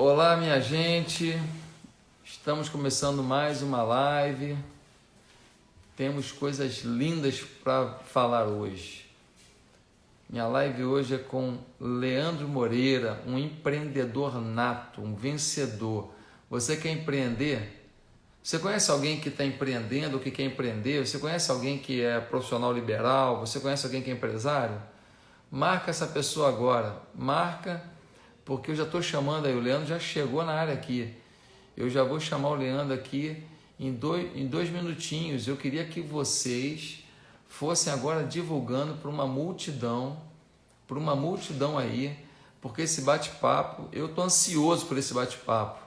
Olá, minha gente. Estamos começando mais uma live. Temos coisas lindas para falar hoje. Minha live hoje é com Leandro Moreira, um empreendedor nato, um vencedor. Você quer empreender? Você conhece alguém que está empreendendo ou que quer empreender? Você conhece alguém que é profissional liberal? Você conhece alguém que é empresário? Marca essa pessoa agora. Marca, porque eu já estou chamando aí. O Leandro já chegou na área aqui. Eu já vou chamar o Leandro aqui em dois minutinhos. Eu queria que vocês fossem agora divulgando para uma multidão aí, porque esse bate-papo, eu estou ansioso por esse bate-papo.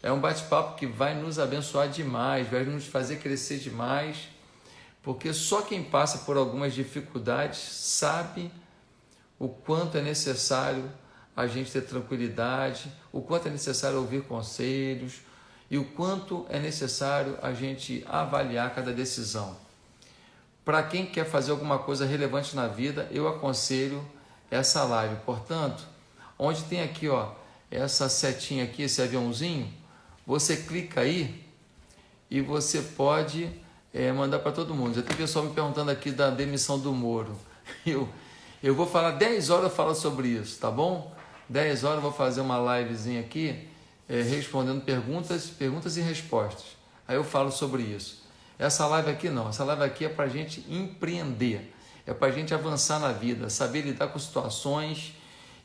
É um bate-papo que vai nos abençoar demais, vai nos fazer crescer demais, porque só quem passa por algumas dificuldades sabe o quanto é necessário a gente ter tranquilidade, o quanto é necessário ouvir conselhos e o quanto é necessário a gente avaliar cada decisão. Para quem quer fazer alguma coisa relevante na vida, eu aconselho essa live. Portanto, onde tem aqui, ó, essa setinha aqui, esse aviãozinho, você clica aí e você pode mandar para todo mundo. Já tem pessoal me perguntando aqui da demissão do Moro. Eu vou falar 10 horas, eu falo sobre isso, tá bom? 10 horas eu vou fazer uma livezinha aqui, respondendo perguntas e respostas. Aí eu falo sobre isso. Essa live aqui não, essa live aqui é para a gente empreender, é para a gente avançar na vida, saber lidar com situações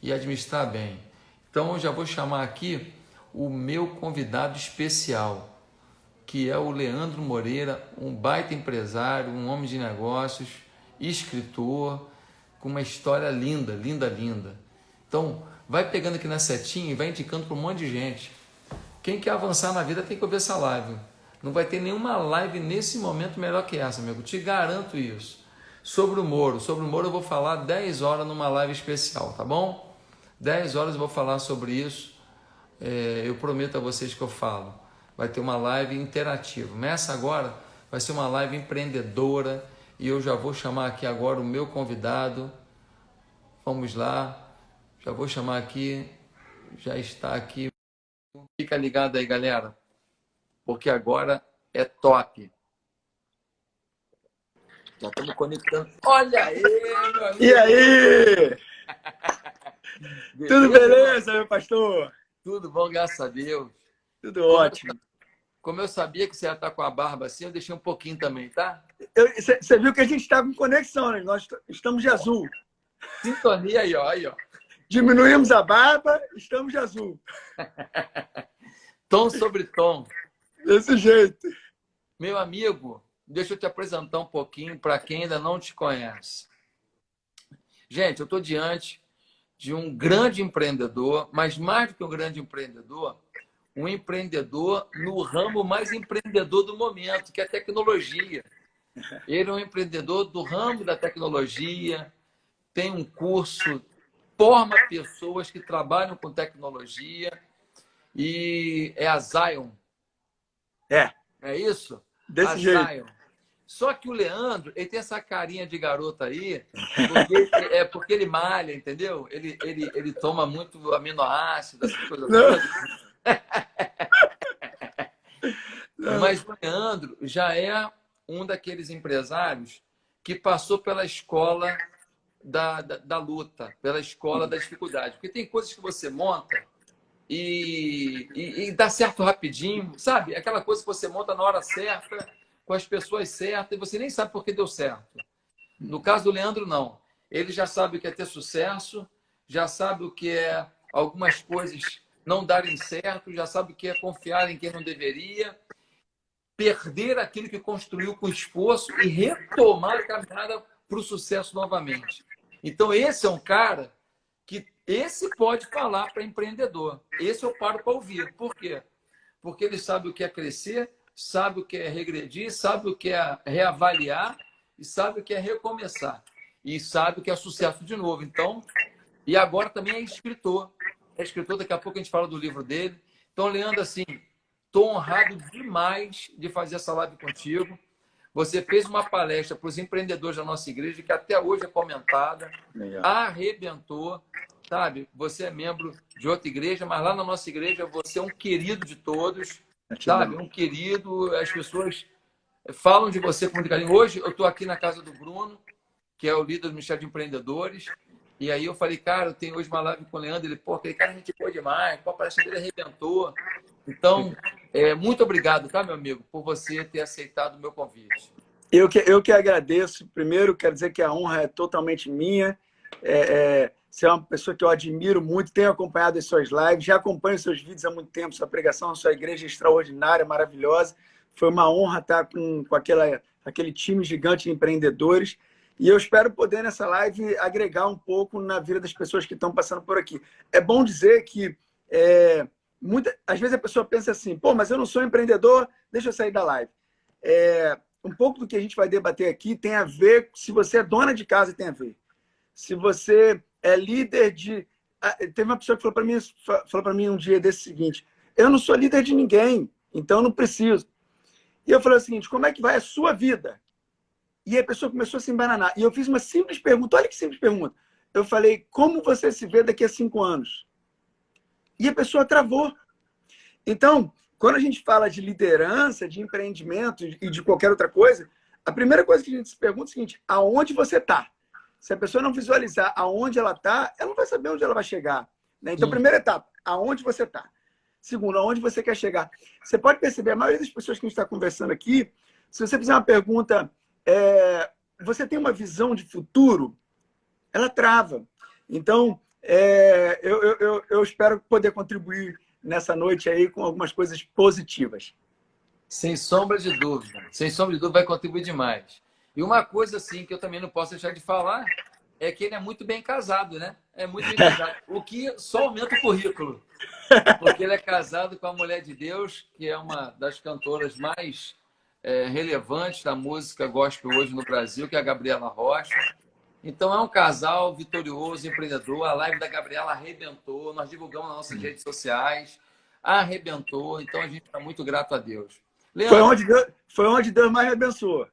e administrar bem. Então eu já vou chamar aqui o meu convidado especial, que é o Leandro Moreira, um baita empresário, um homem de negócios, escritor, com uma história linda, linda, linda. Então, vai pegando aqui na setinha e vai indicando para um monte de gente. Quem quer avançar na vida tem que ouvir essa live. Não vai ter nenhuma live nesse momento melhor que essa, amigo. Te garanto isso. Sobre o Moro eu vou falar 10 horas numa live especial, tá bom? 10 horas eu vou falar sobre isso. Eu prometo a vocês que eu falo. Vai ter uma live interativa. Nessa agora vai ser uma live empreendedora e eu já vou chamar aqui agora o meu convidado. Vamos lá. Já vou chamar aqui. Já está aqui. Fica ligado aí, galera, porque agora é top. Já estamos conectando. Olha aí, meu amigo. E aí? Tudo beleza, meu pastor? Tudo bom, graças a Deus. Tudo ótimo. Como eu sabia que você ia estar com a barba assim, eu deixei um pouquinho também, tá? Você viu que a gente estava em conexão, né? Nós estamos de azul. Sintonia aí, ó. Aí, ó. Diminuímos a barba, estamos de azul. Tom sobre tom. Desse jeito. Meu amigo, deixa eu te apresentar um pouquinho para quem ainda não te conhece. Gente, eu estou diante de um grande empreendedor, mas mais do que um grande empreendedor, um empreendedor no ramo mais empreendedor do momento, que é a tecnologia. Ele é um empreendedor do ramo da tecnologia, tem um curso, forma pessoas que trabalham com tecnologia e é a Zion. É isso? Desse A jeito. Zion. Só que o Leandro, ele tem essa carinha de garoto aí, porque ele malha, entendeu? Ele toma muito aminoácido, essas coisas todas. Mas o Leandro já é um daqueles empresários que passou pela escola da luta, pela escola da dificuldade. Porque tem coisas que você monta e dá certo rapidinho, sabe? Aquela coisa que você monta na hora certa, com as pessoas certas, e você nem sabe por que deu certo. No caso do Leandro, não. Ele já sabe o que é ter sucesso, já sabe o que é algumas coisas não darem certo, já sabe o que é confiar em quem não deveria, perder aquilo que construiu com esforço e retomar a caminhada para o sucesso novamente. Então, esse é um cara que esse pode falar para empreendedor. Esse eu paro para ouvir. Por quê? Porque ele sabe o que é crescer, sabe o que é regredir, sabe o que é reavaliar e sabe o que é recomeçar. E sabe o que é sucesso de novo. Então, e agora também é escritor. É escritor, daqui a pouco a gente fala do livro dele. Então, Leandro, assim, estou honrado demais de fazer essa live contigo. Você fez uma palestra para os empreendedores da nossa igreja, que até hoje é comentada, arrebentou. sabe? Você é membro de outra igreja, mas lá na nossa igreja você é um querido de todos, sabe? Um querido, as pessoas falam de você com muito carinho. Hoje eu estou aqui na casa do Bruno, que é o líder do Ministério de Empreendedores, e aí eu falei, cara, eu tenho hoje uma live com o Leandro, ele, pô, aquele cara a gente boa demais, pô, parece que ele arrebentou. Então, muito obrigado, tá, meu amigo, por você ter aceitado o meu convite. Eu que agradeço. Primeiro, quero dizer que a honra é totalmente minha. Você é uma pessoa que eu admiro muito, tenho acompanhado as suas lives, já acompanho seus vídeos há muito tempo, sua pregação, sua igreja é extraordinária, maravilhosa. Foi uma honra estar com aquele time gigante de empreendedores. E eu espero poder, nessa live, agregar um pouco na vida das pessoas que estão passando por aqui. É bom dizer que, às vezes, a pessoa pensa assim, pô, mas eu não sou empreendedor, deixa eu sair da live. Um pouco do que a gente vai debater aqui tem a ver, se você é dona de casa, tem a ver. Se você é líder de... Teve uma pessoa que falou para mim um dia desse seguinte, eu não sou líder de ninguém, então eu não preciso. E eu falei o seguinte, como é que vai a sua vida? E a pessoa começou a se embananar. E eu fiz uma simples pergunta, olha que simples pergunta. Eu falei, como você se vê daqui a 5 anos? E a pessoa travou. Então, quando a gente fala de liderança, de empreendimento e de qualquer outra coisa, a primeira coisa que a gente se pergunta é o seguinte, aonde você está? Se a pessoa não visualizar aonde ela está, ela não vai saber onde ela vai chegar. Né? Então, primeira etapa, aonde você está? Segundo, aonde você quer chegar? Você pode perceber, a maioria das pessoas que a gente está conversando aqui, se você fizer uma pergunta, você tem uma visão de futuro? Ela trava. Então, eu espero poder contribuir nessa noite aí com algumas coisas positivas. Sem sombra de dúvida. Sem sombra de dúvida, vai contribuir demais. E uma coisa, assim, que eu também não posso deixar de falar, é que ele é muito bem casado, né? É muito bem casado. O que só aumenta o currículo. Porque ele é casado com a mulher de Deus, que é uma das cantoras mais relevantes da música gospel hoje no Brasil, que é a Gabriela Rocha. Então, é um casal vitorioso, empreendedor. A live da Gabriela arrebentou. Nós divulgamos nas nossas redes sociais. Arrebentou. Então, a gente está muito grato a Deus. Leandro, foi onde Deus mais me abençoou.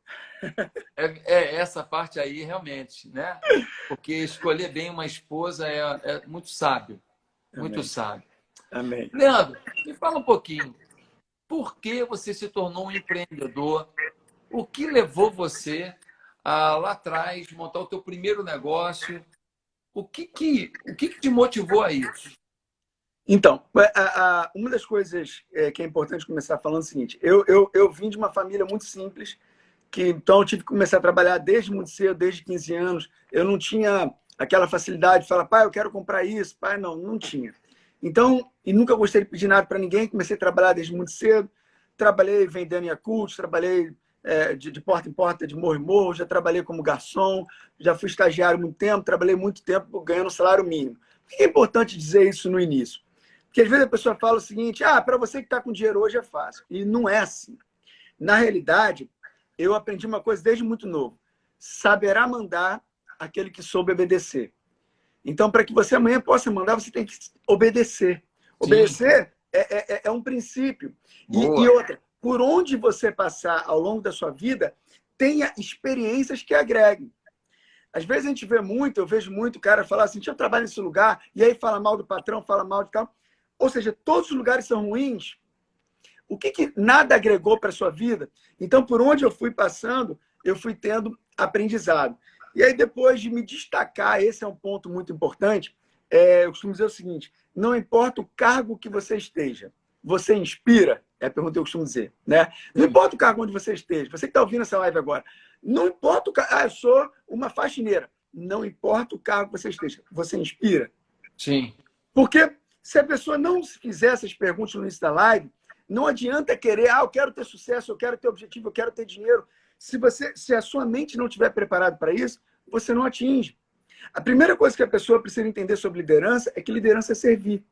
Essa parte aí, realmente, né? Porque escolher bem uma esposa é muito sábio. Muito Amém. sábio. Amém. Leandro, me fala um pouquinho. Por que você se tornou um empreendedor? O que levou você a, lá atrás, montar o teu primeiro negócio? O que te motivou a isso? Então, uma das coisas que é importante começar falando é o seguinte. Eu vim de uma família muito simples, então eu tive que começar a trabalhar desde muito cedo, desde 15 anos. Eu não tinha aquela facilidade de falar, pai, eu quero comprar isso. Pai, não tinha. Então, e nunca gostei de pedir nada para ninguém, comecei a trabalhar desde muito cedo. Trabalhei vendendo Yakult, trabalhei de porta em porta, de morro em morro, já trabalhei como garçom, já fui estagiário muito tempo, trabalhei muito tempo ganhando salário mínimo. Por que é importante dizer isso no início? Porque às vezes a pessoa fala o seguinte, para você que está com dinheiro hoje é fácil. E não é assim. Na realidade, eu aprendi uma coisa desde muito novo. Saberá mandar aquele que soube obedecer. Então, para que você amanhã possa mandar, você tem que obedecer. Obedecer é um princípio. E outra, por onde você passar ao longo da sua vida, tenha experiências que agreguem. Às vezes a gente eu vejo muito o cara falar assim, eu trabalho nesse lugar, e aí fala mal do patrão, fala mal de tal. Ou seja, todos os lugares são ruins. O que nada agregou para a sua vida? Então, por onde eu fui passando, eu fui tendo aprendizado. E aí, depois de me destacar, esse é um ponto muito importante, eu costumo dizer o seguinte, não importa o cargo que você esteja, você inspira? É a pergunta que eu costumo dizer. Né? Não importa o cargo onde você esteja, você que está ouvindo essa live agora, não importa o cargo, eu sou uma faxineira. Não importa o cargo que você esteja, você inspira? Sim. Porque se a pessoa não fizer essas perguntas no início da live, não adianta querer, eu quero ter sucesso, eu quero ter objetivo, eu quero ter dinheiro. Se a sua mente não estiver preparada para isso, você não atinge. A primeira coisa que a pessoa precisa entender sobre liderança é que liderança é servir.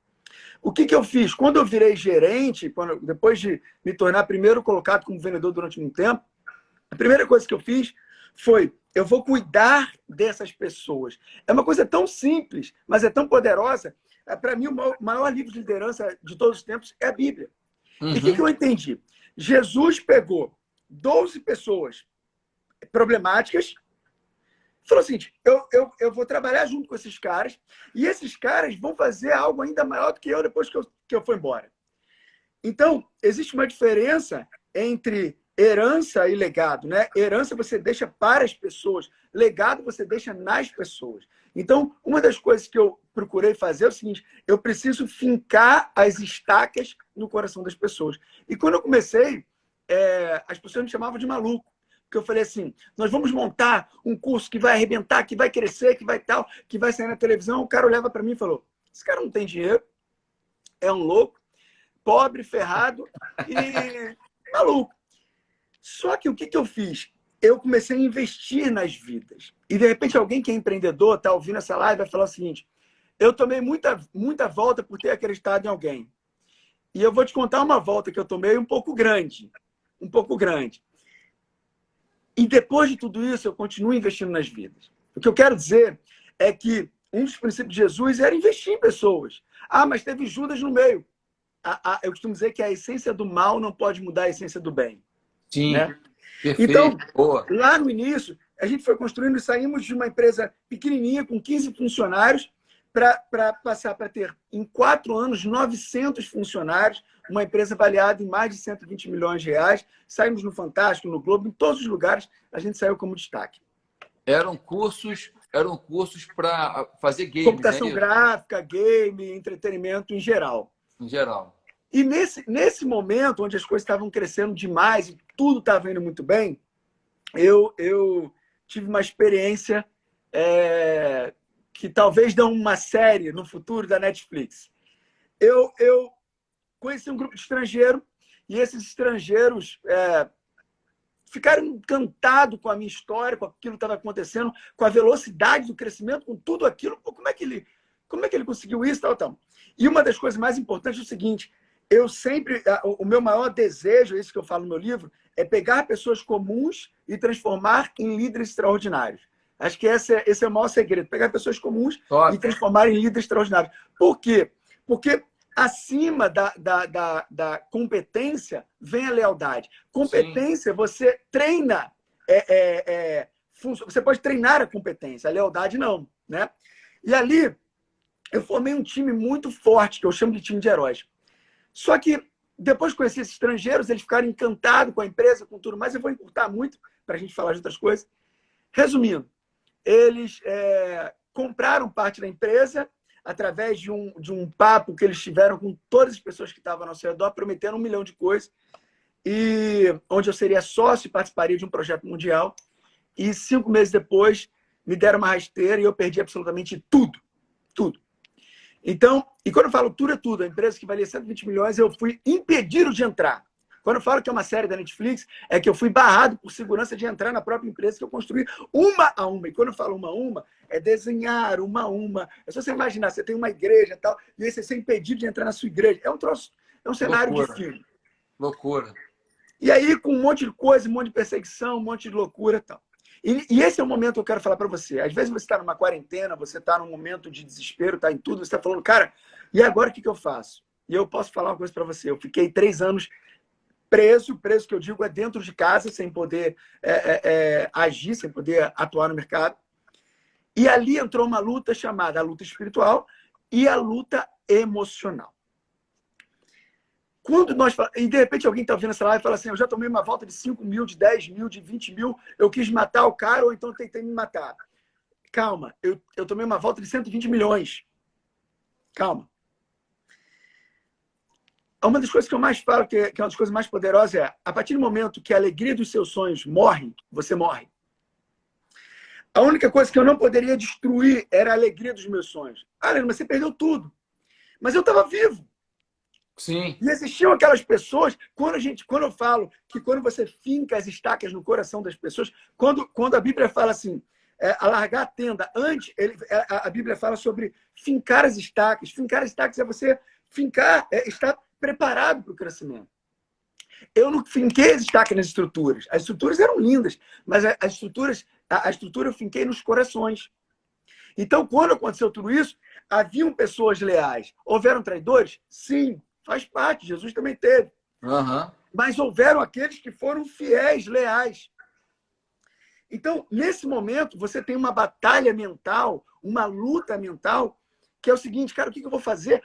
O que eu fiz? Quando eu virei gerente, depois de me tornar primeiro colocado como vendedor durante um tempo, a primeira coisa que eu fiz foi, eu vou cuidar dessas pessoas. É uma coisa tão simples, mas é tão poderosa. Para mim, o maior livro de liderança de todos os tempos é a Bíblia. Uhum. E o que eu entendi? Jesus pegou 12 pessoas problemáticas, falou o seguinte, eu vou trabalhar junto com esses caras e esses caras vão fazer algo ainda maior do que eu depois que eu for embora. Então, existe uma diferença entre herança e legado, né? Herança você deixa para as pessoas, legado você deixa nas pessoas. Então, uma das coisas que eu procurei fazer é o seguinte, eu preciso fincar as estacas no coração das pessoas. E quando eu comecei, as pessoas me chamavam de maluco, porque eu falei assim, nós vamos montar um curso que vai arrebentar, que vai crescer, que vai tal, que vai sair na televisão. O cara olhava para mim e falou, esse cara não tem dinheiro, é um louco, pobre, ferrado e maluco. Só que o que eu fiz? Eu comecei a investir nas vidas. E, de repente, alguém que é empreendedor está ouvindo essa live vai falar o seguinte, eu tomei muita volta por ter acreditado em alguém. E eu vou te contar uma volta que eu tomei um pouco grande. Um pouco grande. E depois de tudo isso, eu continuo investindo nas vidas. O que eu quero dizer é que um dos princípios de Jesus era investir em pessoas. Ah, mas teve Judas no meio. Eu costumo dizer que a essência do mal não pode mudar a essência do bem. Sim, né? perfeito. Então, Boa. lá no início, a gente foi construindo e saímos de uma empresa pequenininha, com 15 funcionários, para passar para ter, em 4 anos, 900 funcionários, uma empresa avaliada em mais de 120 milhões de reais. Saímos no Fantástico, no Globo, em todos os lugares, a gente saiu como destaque. Eram cursos para fazer game, computação gráfica, game, entretenimento em geral. Em geral. E nesse momento, onde as coisas estavam crescendo demais e tudo estava indo muito bem, eu tive uma experiência que talvez dê uma série no futuro da Netflix. Eu conheci um grupo de estrangeiros e esses estrangeiros ficaram encantados com a minha história, com aquilo que estava acontecendo, com a velocidade do crescimento, com tudo aquilo. Pô, como é que ele conseguiu isso? Tal. E uma das coisas mais importantes é o seguinte, o meu maior desejo, isso que eu falo no meu livro, é pegar pessoas comuns e transformar em líderes extraordinários. Acho que esse é o maior segredo, pegar pessoas comuns e transformar em líderes extraordinários. Por quê? Porque acima da competência vem a lealdade. Competência, sim, você treina, você pode treinar a competência, a lealdade não, né? E ali eu formei um time muito forte, que eu chamo de time de heróis. Só que depois de conhecer esses estrangeiros, eles ficaram encantados com a empresa, com tudo mais. Eu vou encurtar muito para a gente falar de outras coisas. Resumindo, eles compraram parte da empresa através de um papo que eles tiveram com todas as pessoas que estavam ao nosso redor, prometendo 1 milhão de coisas, e onde eu seria sócio e participaria de um projeto mundial. E 5 meses depois, me deram uma rasteira e eu perdi absolutamente tudo. Tudo. Então, e quando eu falo tudo é tudo, a empresa que valia 120 milhões, eu fui impedido de entrar. Quando eu falo que é uma série da Netflix, é que eu fui barrado por segurança de entrar na própria empresa que eu construí uma a uma. E quando eu falo uma a uma, é desenhar uma a uma. É só você imaginar, você tem uma igreja e tal, e aí você é impedido de entrar na sua igreja. É um troço, é um cenário de filme. Loucura. E aí, com um monte de coisa, um monte de perseguição, um monte de loucura e tal. E esse é o momento que eu quero falar para você. Às vezes você está numa quarentena, você está num momento de desespero, está em tudo, você está falando, cara, e agora o que eu faço? E eu posso falar uma coisa para você. Eu fiquei 3 anos preso que eu digo é dentro de casa, sem poder agir, sem poder atuar no mercado. E ali entrou uma luta chamada a luta espiritual e a luta emocional. E de repente alguém está ouvindo essa live e fala assim, eu já tomei uma volta de 5 mil, de 10 mil, de 20 mil, eu quis matar o cara ou então tentei me matar. Calma, eu tomei uma volta de 120 milhões. Calma. Uma das coisas que eu mais falo, que é uma das coisas mais poderosas, é a partir do momento que a alegria dos seus sonhos morre, você morre. A única coisa que eu não poderia destruir era a alegria dos meus sonhos. Ah, Leandro, mas você perdeu tudo. Mas eu estava vivo. Sim. E existiam aquelas pessoas, quando eu falo que quando você finca as estacas no coração das pessoas, quando a Bíblia fala assim, alargar a tenda, antes a Bíblia fala sobre fincar as estacas. Fincar as estacas é você fincar, estar preparado para o crescimento. Eu não finquei as estacas nas estruturas. As estruturas eram lindas, mas a estrutura eu finquei nos corações. Então, quando aconteceu tudo isso, haviam pessoas leais. Houveram traidores? Sim. Faz parte, Jesus também teve. Uhum. Mas houveram aqueles que foram fiéis, leais. Então, nesse momento, você tem uma batalha mental, uma luta mental, que é o seguinte, cara, o que eu vou fazer?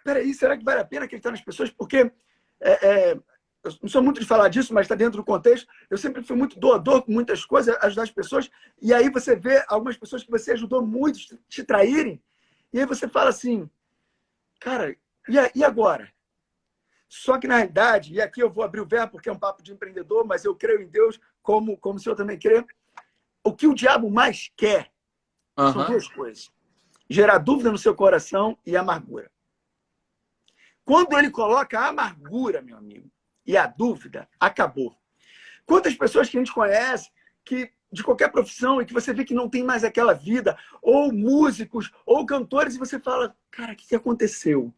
Peraí, será que vale a pena acreditar nas pessoas? Porque eu não sou muito de falar disso, mas está dentro do contexto. Eu sempre fui muito doador com muitas coisas, ajudar as pessoas. E aí você vê algumas pessoas que você ajudou muito te traírem. E aí você fala assim, cara, e agora? Só que, na realidade, e aqui eu vou abrir o verbo porque é um papo de empreendedor, mas eu creio em Deus, como o senhor também crê. O que o diabo mais quer são duas coisas. Gerar dúvida no seu coração e amargura. Quando ele coloca a amargura, meu amigo, e a dúvida, acabou. Quantas pessoas que a gente conhece, que de qualquer profissão, e que você vê que não tem mais aquela vida, ou músicos, ou cantores, e você fala, cara, o que aconteceu?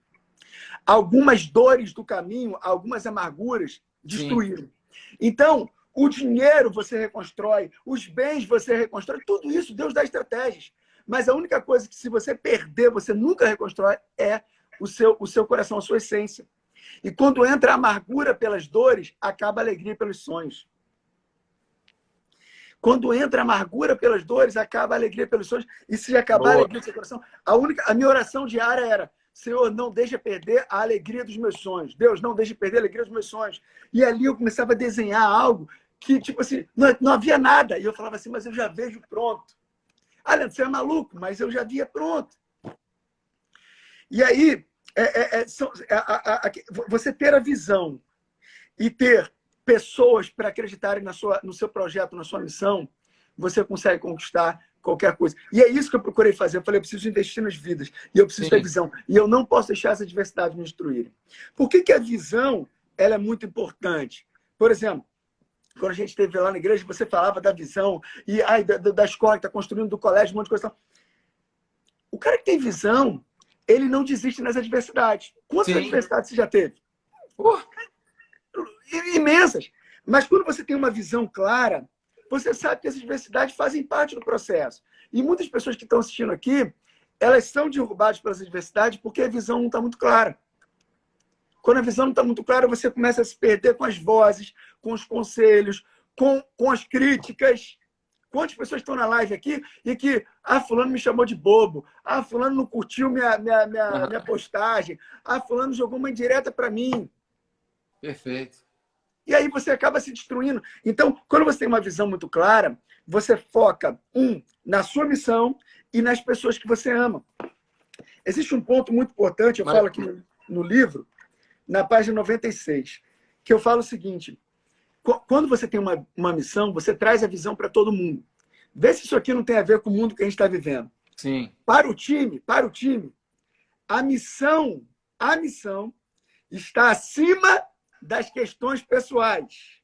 Algumas dores do caminho, algumas amarguras destruíram. Sim. Então, o dinheiro você reconstrói, os bens você reconstrói, tudo isso Deus dá estratégias. Mas a única coisa que, se você perder, você nunca reconstrói, é o seu coração, a sua essência. E quando entra a amargura pelas dores, acaba a alegria pelos sonhos. Quando entra a amargura pelas dores, acaba a alegria pelos sonhos. E se acabar a alegria do seu coração, a minha oração diária era: Senhor, não deixa perder a alegria dos meus sonhos. Deus, não deixa perder a alegria dos meus sonhos. E ali eu começava a desenhar algo que, tipo assim, não havia nada. E eu falava assim, mas eu já vejo pronto. Ah, Leandro, você é maluco, mas eu já via pronto. E aí, você ter a visão e ter pessoas para acreditarem no seu projeto, na sua missão, você consegue conquistar qualquer coisa. E é isso que eu procurei fazer. Eu falei, eu preciso investir nas vidas. E eu preciso ter visão. E eu não posso deixar essa diversidade me destruírem. Por que a visão ela é muito importante? Por exemplo, quando a gente esteve lá na igreja, você falava da visão e da escola que está construindo, do colégio, um monte de coisa. O cara que tem visão, ele não desiste nas adversidades. Quantas adversidades você já teve? Imensas. Mas quando você tem uma visão clara, você sabe que as adversidades fazem parte do processo. E muitas pessoas que estão assistindo aqui, elas são derrubadas pelas adversidades porque a visão não está muito clara. Quando a visão não está muito clara, você começa a se perder com as vozes, com os conselhos, com as críticas. Quantas pessoas estão na live aqui e que, fulano me chamou de bobo, fulano não curtiu minha postagem, fulano jogou uma indireta para mim. Perfeito. E aí você acaba se destruindo. Então, quando você tem uma visão muito clara, você foca, na sua missão e nas pessoas que você ama. Existe um ponto muito importante, eu falo aqui no livro, na página 96, que eu falo o seguinte: quando você tem uma missão, você traz a visão para todo mundo. Vê se isso aqui não tem a ver com o mundo que a gente está vivendo. Sim. Para o time, a missão está acima das questões pessoais.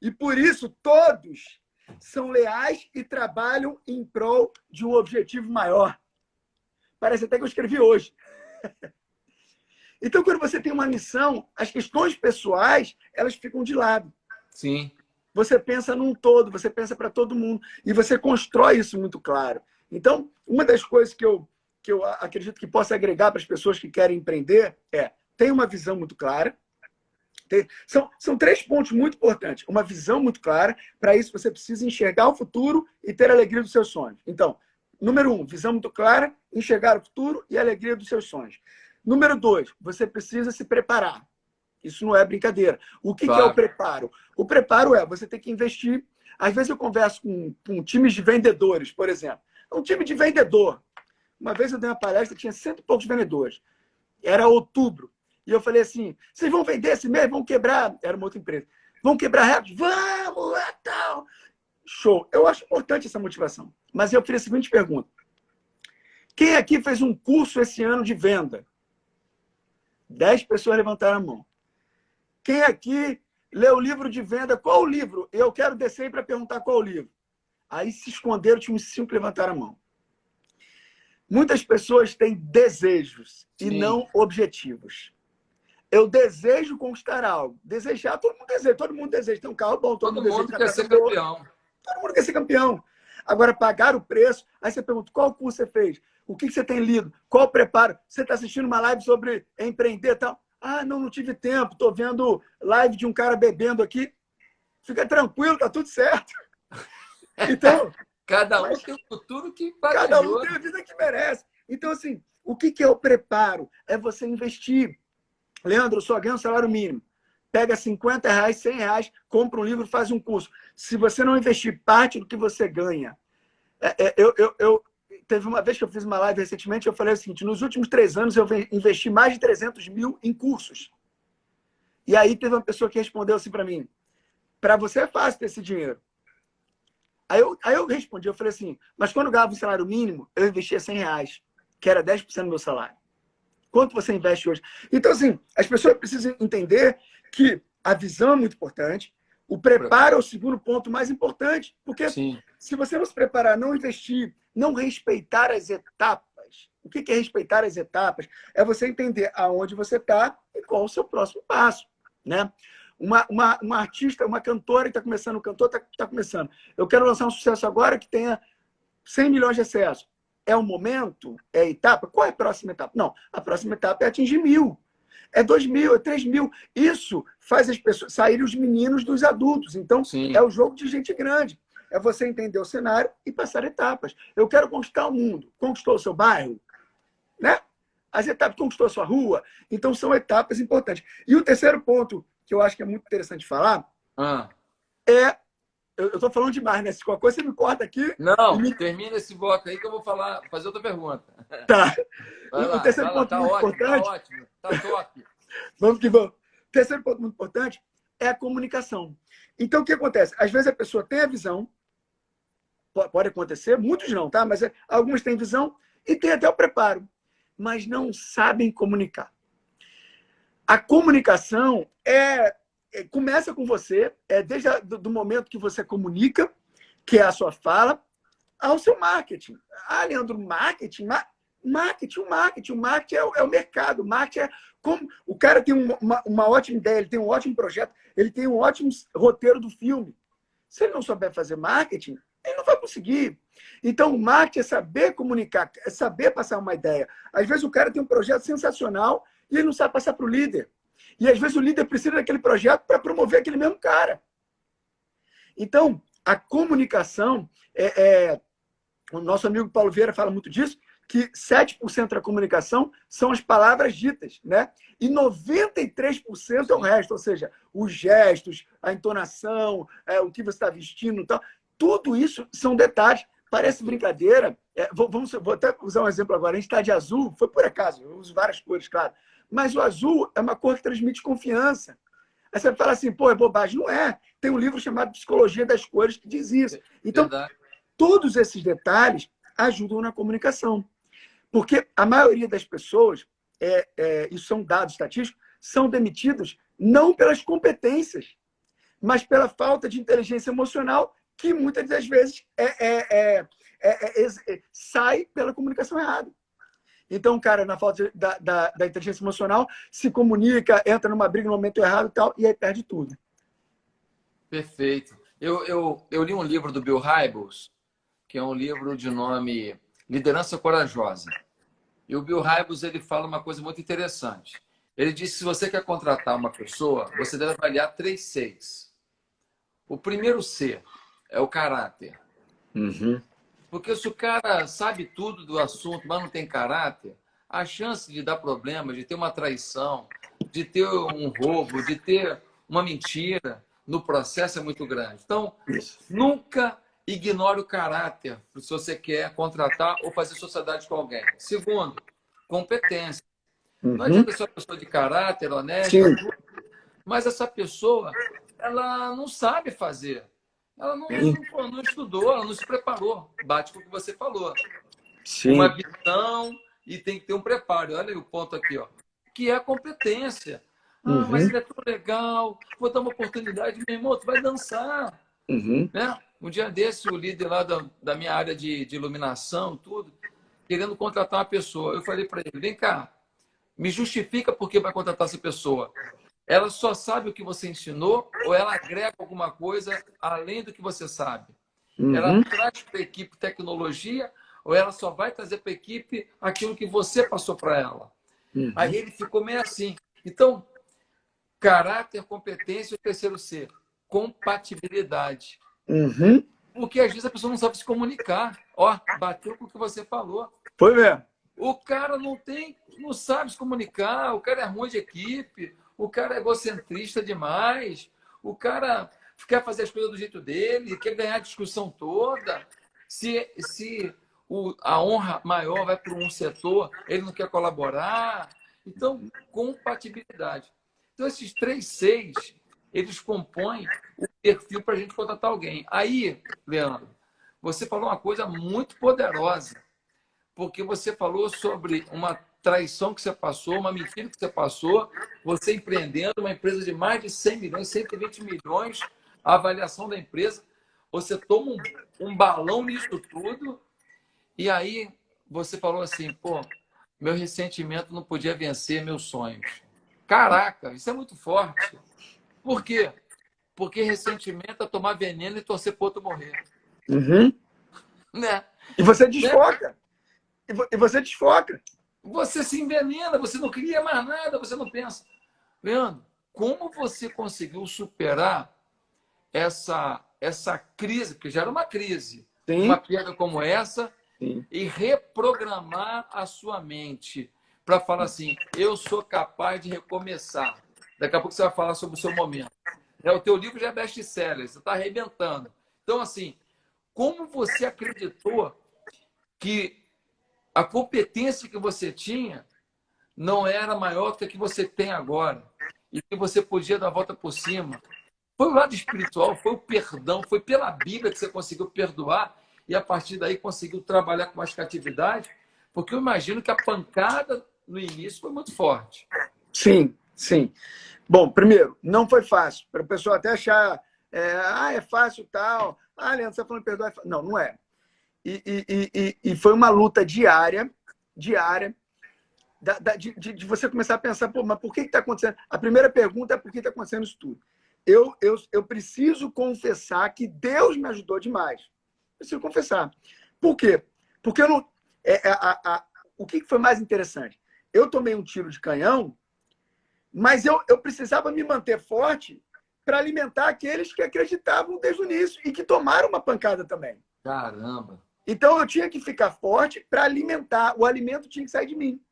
E por isso todos são leais e trabalham em prol de um objetivo maior. Parece até que eu escrevi hoje. Então, quando você tem uma missão, as questões pessoais, elas ficam de lado. Sim. Você pensa num todo, você pensa para todo mundo. E você constrói isso muito claro. Então, uma das coisas que eu acredito que possa agregar para as pessoas que querem empreender é: tem uma visão muito clara. São 3 pontos muito importantes. Uma visão muito clara. Para isso, você precisa enxergar o futuro e ter a alegria dos seus sonhos. Então, número 1, visão muito clara, enxergar o futuro e a alegria dos seus sonhos. Número 2, você precisa se preparar. Isso não é brincadeira. O que é o preparo? O preparo é você ter que investir. Às vezes eu converso com times de vendedores, por exemplo. Um time de vendedor. Uma vez eu dei uma palestra, tinha 100 e poucos vendedores. Era outubro. E eu falei assim, vocês vão vender esse mês? Vão quebrar... Era uma outra empresa. Vão quebrar recordes? Vamos, tal. Show. Eu acho importante essa motivação. Mas eu fiz a seguinte pergunta. Quem aqui fez um curso esse ano de venda? 10 pessoas levantaram a mão. Quem aqui leu o livro de venda? Qual o livro? Eu quero descer aí para perguntar qual o livro. Aí se esconderam, tinha uns 5 que levantaram a mão. Muitas pessoas têm desejos e não objetivos. Eu desejo conquistar algo. Desejar, todo mundo deseja. Tem um carro bom, todo mundo quer ser campeão. Todo mundo quer ser campeão. Agora, pagar o preço, aí você pergunta, qual curso você fez? O que você tem lido? Qual o preparo? Você está assistindo uma live sobre empreender e tal? Não tive tempo, estou vendo live de um cara bebendo aqui. Fica tranquilo, tá tudo certo. Então, Cada um mas tem o futuro que cada um planejou. tem a vida que merece. Então, assim, o que é o preparo? É você investir. Leandro, eu só ganho um salário mínimo. Pega R$ 50, R$ 100, compra um livro, faz um curso. Se você não investir parte do que você ganha... Teve uma vez que eu fiz uma live recentemente, eu falei o seguinte, nos últimos 3 anos eu investi mais de 300 mil em cursos. E aí teve uma pessoa que respondeu assim para mim, para você é fácil ter esse dinheiro. Aí eu respondi, eu falei assim, mas quando eu ganhava um salário mínimo, eu investia R$ 100, que era 10% do meu salário. Quanto você investe hoje? Então, assim, as pessoas precisam entender que a visão é muito importante, o preparo é o segundo ponto mais importante, porque Sim. se você não se preparar, não investir, não respeitar as etapas, o que é respeitar as etapas? É você entender aonde você está e qual o seu próximo passo, né? Uma artista, uma cantora que está começando, um cantor está começando. Eu quero lançar um sucesso agora que tenha 100 milhões de acessos. É o momento? É a etapa? Qual é a próxima etapa? Não, a próxima etapa é atingir 1.000. É 2.000, é 3.000. Isso faz as pessoas saírem os meninos dos adultos. Então, Sim. é o jogo de gente grande. É você entender o cenário e passar etapas. Eu quero conquistar o mundo. Conquistou o seu bairro? Né? As etapas conquistou a sua rua. Então, são etapas importantes. E o terceiro ponto, que eu acho que é muito interessante falar, é... Eu estou falando demais, né? Se qualquer coisa você me corta aqui. Não, termina esse bloco aí que eu vou fazer outra pergunta. Tá. Vai O terceiro lá, ponto tá muito importante. ótimo, tá top. Vamos que vamos. O terceiro ponto muito importante é a comunicação. Então, o que acontece? Às vezes a pessoa tem a visão, pode acontecer, muitos não, tá? Mas alguns têm visão e têm até o preparo, mas não sabem comunicar. A comunicação começa com você, desde do momento que você comunica, que é a sua fala, ao seu marketing. Ah, Leandro, marketing? Marketing, o marketing é o mercado. O marketing é como o cara tem uma ótima ideia, ele tem um ótimo projeto, ele tem um ótimo roteiro do filme. Se ele não souber fazer marketing, ele não vai conseguir. Então, o marketing é saber comunicar, é saber passar uma ideia. Às vezes o cara tem um projeto sensacional e ele não sabe passar para o líder. E às vezes o líder precisa daquele projeto para promover aquele mesmo cara. Então, a comunicação o nosso amigo Paulo Vieira fala muito disso, que 7% da comunicação são as palavras ditas, né? E 93% é o resto, ou seja, os gestos, a entonação, o que você está vestindo, tal. Tudo isso são detalhes. Parece brincadeira. Vou até usar um exemplo agora. A gente está de azul, foi por acaso, eu uso várias cores, claro. Mas o azul é uma cor que transmite confiança. Aí você fala assim, pô, é bobagem. Não é. Tem um livro chamado Psicologia das Cores que diz isso. Então, Verdade. todos esses detalhes ajudam na comunicação. Porque a maioria das pessoas, isso são dados estatísticos, são demitidos não pelas competências, mas pela falta de inteligência emocional, que muitas das vezes sai pela comunicação errada. Então, o cara, na falta da inteligência emocional, se comunica, entra numa briga no momento errado e tal, e aí perde tudo. Perfeito. Eu li um livro do Bill Hybels, que é um livro de nome Liderança Corajosa. E o Bill Hybels, ele fala uma coisa muito interessante. Ele diz que se você quer contratar uma pessoa, você deve avaliar 3 Cs. O primeiro C é o caráter. Uhum. Porque se o cara sabe tudo do assunto, mas não tem caráter, a chance de dar problema, de ter uma traição, de ter um roubo, de ter uma mentira no processo é muito grande. Então, nunca ignore o caráter se você quer contratar ou fazer sociedade com alguém. Segundo, competência. Não adianta ser uma pessoa de caráter, honesta, mas essa pessoa, ela não sabe fazer. Ela não estudou, ela não se preparou. Bate com o que você falou. Sim. Uma visão e tem que ter um preparo. Olha aí o ponto aqui, ó, que é a competência. Ah, mas ele é tão legal, vou dar uma oportunidade. Meu irmão, tu vai dançar. Né? Um dia desse, o líder lá da minha área de iluminação, tudo, querendo contratar uma pessoa. Eu falei para ele, vem cá, me justifica por que vai contratar essa pessoa. Ela só sabe o que você ensinou ou ela agrega alguma coisa além do que você sabe? Ela traz para a equipe tecnologia ou ela só vai trazer para a equipe aquilo que você passou para ela? Aí ele ficou meio assim. Então, caráter, competência e o terceiro C, compatibilidade. Porque às vezes a pessoa não sabe se comunicar. Ó, bateu com o que você falou. Foi mesmo. O cara não sabe se comunicar, o cara é ruim de equipe, o cara é egocentrista demais, o cara quer fazer as coisas do jeito dele, quer ganhar a discussão toda. Se a honra maior vai para um setor, ele não quer colaborar. Então, compatibilidade. Então, esses 3 Cs, eles compõem o perfil para a gente contratar alguém. Aí, Leandro, você falou uma coisa muito poderosa, porque você falou sobre uma traição que você passou, uma mentira que você passou, você empreendendo uma empresa de mais de 100 milhões, 120 milhões, a avaliação da empresa, você toma um balão nisso tudo, e aí você falou assim, pô, meu ressentimento não podia vencer meus sonhos. Caraca, isso é muito forte. Por quê? Porque ressentimento é tomar veneno e torcer para o outro morrer. Uhum. Né? E você desfoca. E você desfoca. Você se envenena, você não cria mais nada, você não pensa. Leandro, como você conseguiu superar essa crise, porque já era uma crise, Sim. uma perda como essa, Sim. e reprogramar a sua mente para falar assim, eu sou capaz de recomeçar. Daqui a pouco você vai falar sobre o seu momento. O teu livro já é best-seller, você está arrebentando. Então, assim, como você acreditou que a competência que você tinha não era maior do que a que você tem agora e que você podia dar a volta por cima? Foi o lado espiritual, foi o perdão, foi pela Bíblia que você conseguiu perdoar e a partir daí conseguiu trabalhar com mais criatividade? Porque eu imagino que a pancada no início foi muito forte. Sim, sim. Bom, primeiro, não foi fácil. Para a pessoa até achar, é fácil tal. Ah, Leandro, você está falando perdoar. Não, não é. E foi uma luta diária, de você começar a pensar, pô, mas por que está acontecendo? A primeira pergunta é por que está acontecendo isso tudo? Eu preciso confessar que Deus me ajudou demais. Preciso confessar. Por quê? Porque eu não. O que foi mais interessante? Eu tomei um tiro de canhão, mas eu precisava me manter forte para alimentar aqueles que acreditavam desde o início e que tomaram uma pancada também. Caramba! Então eu tinha que ficar forte para alimentar. O alimento tinha que sair de mim.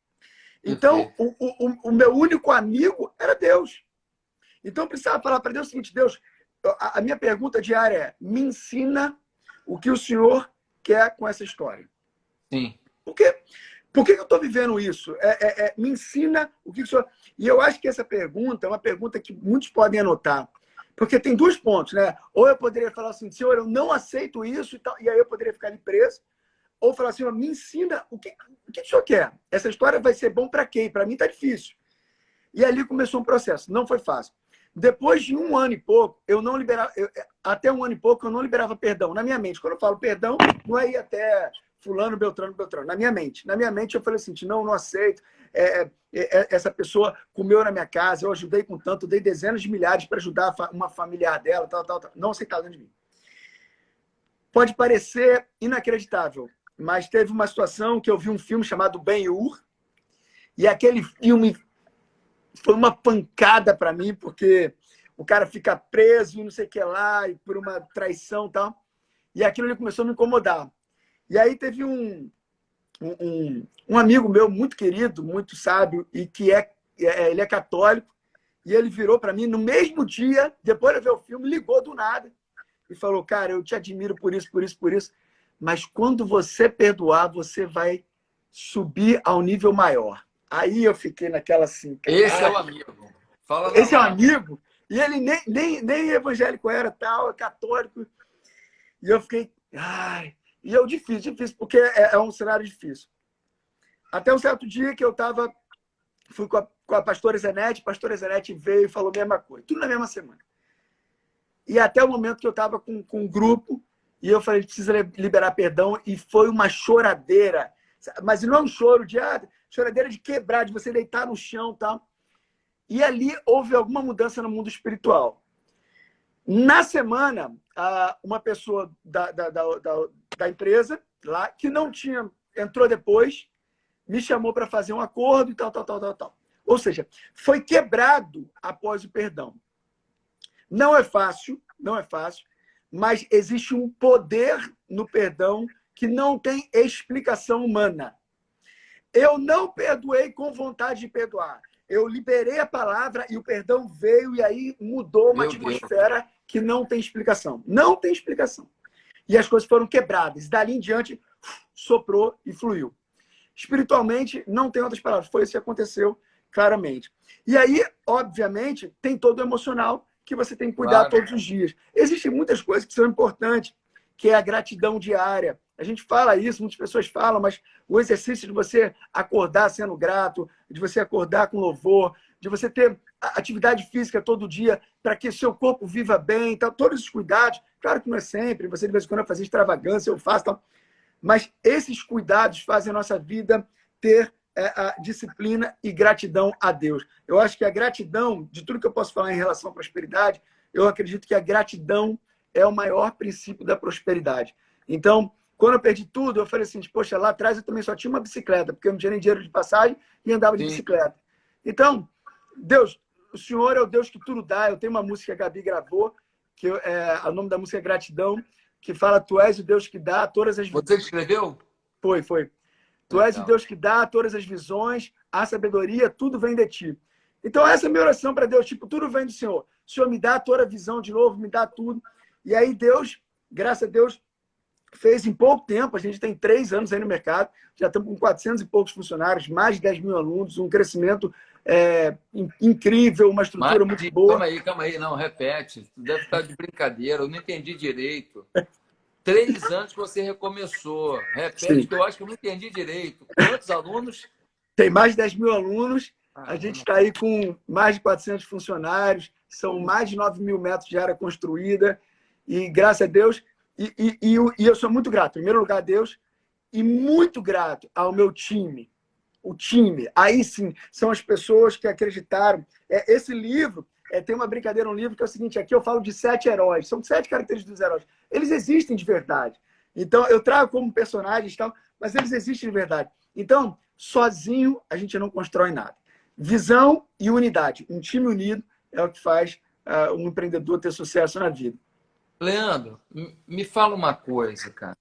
Então, o meu único amigo era Deus. Então eu precisava falar para Deus o seguinte: Deus, a minha pergunta diária é: me ensina o que o Senhor quer com essa história. Sim. Por que eu estou vivendo isso? Me ensina o que o Senhor... E eu acho que essa pergunta é uma pergunta que muitos podem anotar. Porque tem 2 pontos, né? Ou eu poderia falar assim, Senhor, eu não aceito isso, e aí eu poderia ficar ali preso. Ou falar assim, me ensina o que o Senhor quer. Essa história vai ser bom para quem? Para mim está difícil. E ali começou um processo. Não foi fácil. Depois de 1 ano e pouco, eu não liberava... até 1 ano e pouco, eu não liberava perdão. Na minha mente, quando eu falo perdão, não é ir até fulano, beltrano. Na minha mente. Eu falei assim, não aceito. Essa pessoa comeu na minha casa, eu ajudei com tanto, dei dezenas de milhares para ajudar uma familiar dela, tal. Não aceitava dentro de mim. Pode parecer inacreditável, mas teve uma situação que eu vi um filme chamado Ben-Hur, e aquele filme foi uma pancada para mim, porque o cara fica preso e não sei o que lá, e por uma traição e tal. E aquilo ali começou a me incomodar. E aí teve um amigo meu muito querido, muito sábio, e que ele é católico, e ele virou para mim no mesmo dia, depois de ver o filme, ligou do nada e falou, cara, eu te admiro por isso, mas quando você perdoar, você vai subir ao nível maior. Aí eu fiquei naquela assim... Cara, esse é o amigo. Fala esse é o amigo? E ele nem evangélico era, tal, é católico. E eu fiquei... Ai... E eu difícil, porque é um cenário difícil. Até um certo dia que eu fui com a pastora Zenete, a pastora Zenete veio e falou a mesma coisa, tudo na mesma semana. E até o momento que eu estava com um grupo, e eu falei, precisa liberar perdão, e foi uma choradeira. Mas não é um choro choradeira de quebrar, de você deitar no chão e tal. E ali houve alguma mudança no mundo espiritual. Na semana, uma pessoa da empresa, lá, que não tinha, entrou depois, me chamou para fazer um acordo e tal. Ou seja, foi quebrado após o perdão. Não é fácil, mas existe um poder no perdão que não tem explicação humana. Eu não perdoei com vontade de perdoar. Eu liberei a palavra e o perdão veio e aí mudou uma atmosfera que não tem explicação. Não tem explicação. E as coisas foram quebradas. Dali em diante, soprou e fluiu. Espiritualmente, não tem outras palavras. Foi isso que aconteceu claramente. E aí, obviamente, tem todo o emocional que você tem que cuidar todos os dias. Existem muitas coisas que são importantes, que é a gratidão diária. A gente fala isso, muitas pessoas falam, mas o exercício de você acordar sendo grato, de você acordar com louvor, de você ter atividade física todo dia para que seu corpo viva bem, então, todos os cuidados. Claro que não é sempre, você de vez em quando vai fazer extravagância, eu faço, tal, mas esses cuidados fazem a nossa vida ter a disciplina e gratidão a Deus. Eu acho que a gratidão, de tudo que eu posso falar em relação à prosperidade, eu acredito que a gratidão é o maior princípio da prosperidade. Então, quando eu perdi tudo, eu falei assim, poxa, lá atrás eu também só tinha uma bicicleta, porque eu não tinha nem dinheiro de passagem e andava de bicicleta. Então, Deus, o Senhor é o Deus que tudo dá. Eu tenho uma música que a Gabi gravou, que o nome da música é Gratidão, que fala, tu és o Deus que dá todas as... Você escreveu? Foi. Tu és o Deus que dá todas as visões, a sabedoria, tudo vem de ti. Então, essa é a minha oração para Deus. Tipo, tudo vem do Senhor. O Senhor me dá toda a visão de novo, me dá tudo. E aí, Deus, graças a Deus, fez em pouco tempo. A gente tem 3 anos aí no mercado. Já estamos com 400 e poucos funcionários, mais de 10 mil alunos, um crescimento incrível, uma estrutura muito boa. Calma aí. Não, repete. Tu deve estar de brincadeira. Eu não entendi direito. 3 anos que você recomeçou. Repete, que eu acho que eu não entendi direito. Quantos alunos? Tem mais de 10 mil alunos. A gente está aí com mais de 400 funcionários. São mais de 9 mil metros de área construída. E, graças a Deus, e eu sou muito grato. Em primeiro lugar, a Deus. E muito grato ao meu time. O time. Aí, sim, são as pessoas que acreditaram. Esse livro... tem uma brincadeira no livro que é o seguinte, aqui eu falo de 7 heróis, são 7 características dos heróis. Eles existem de verdade. Então, eu trago como personagens e tal, mas eles existem de verdade. Então, sozinho, a gente não constrói nada. Visão e unidade. Um time unido é o que faz um empreendedor ter sucesso na vida. Leandro, me fala uma coisa, cara.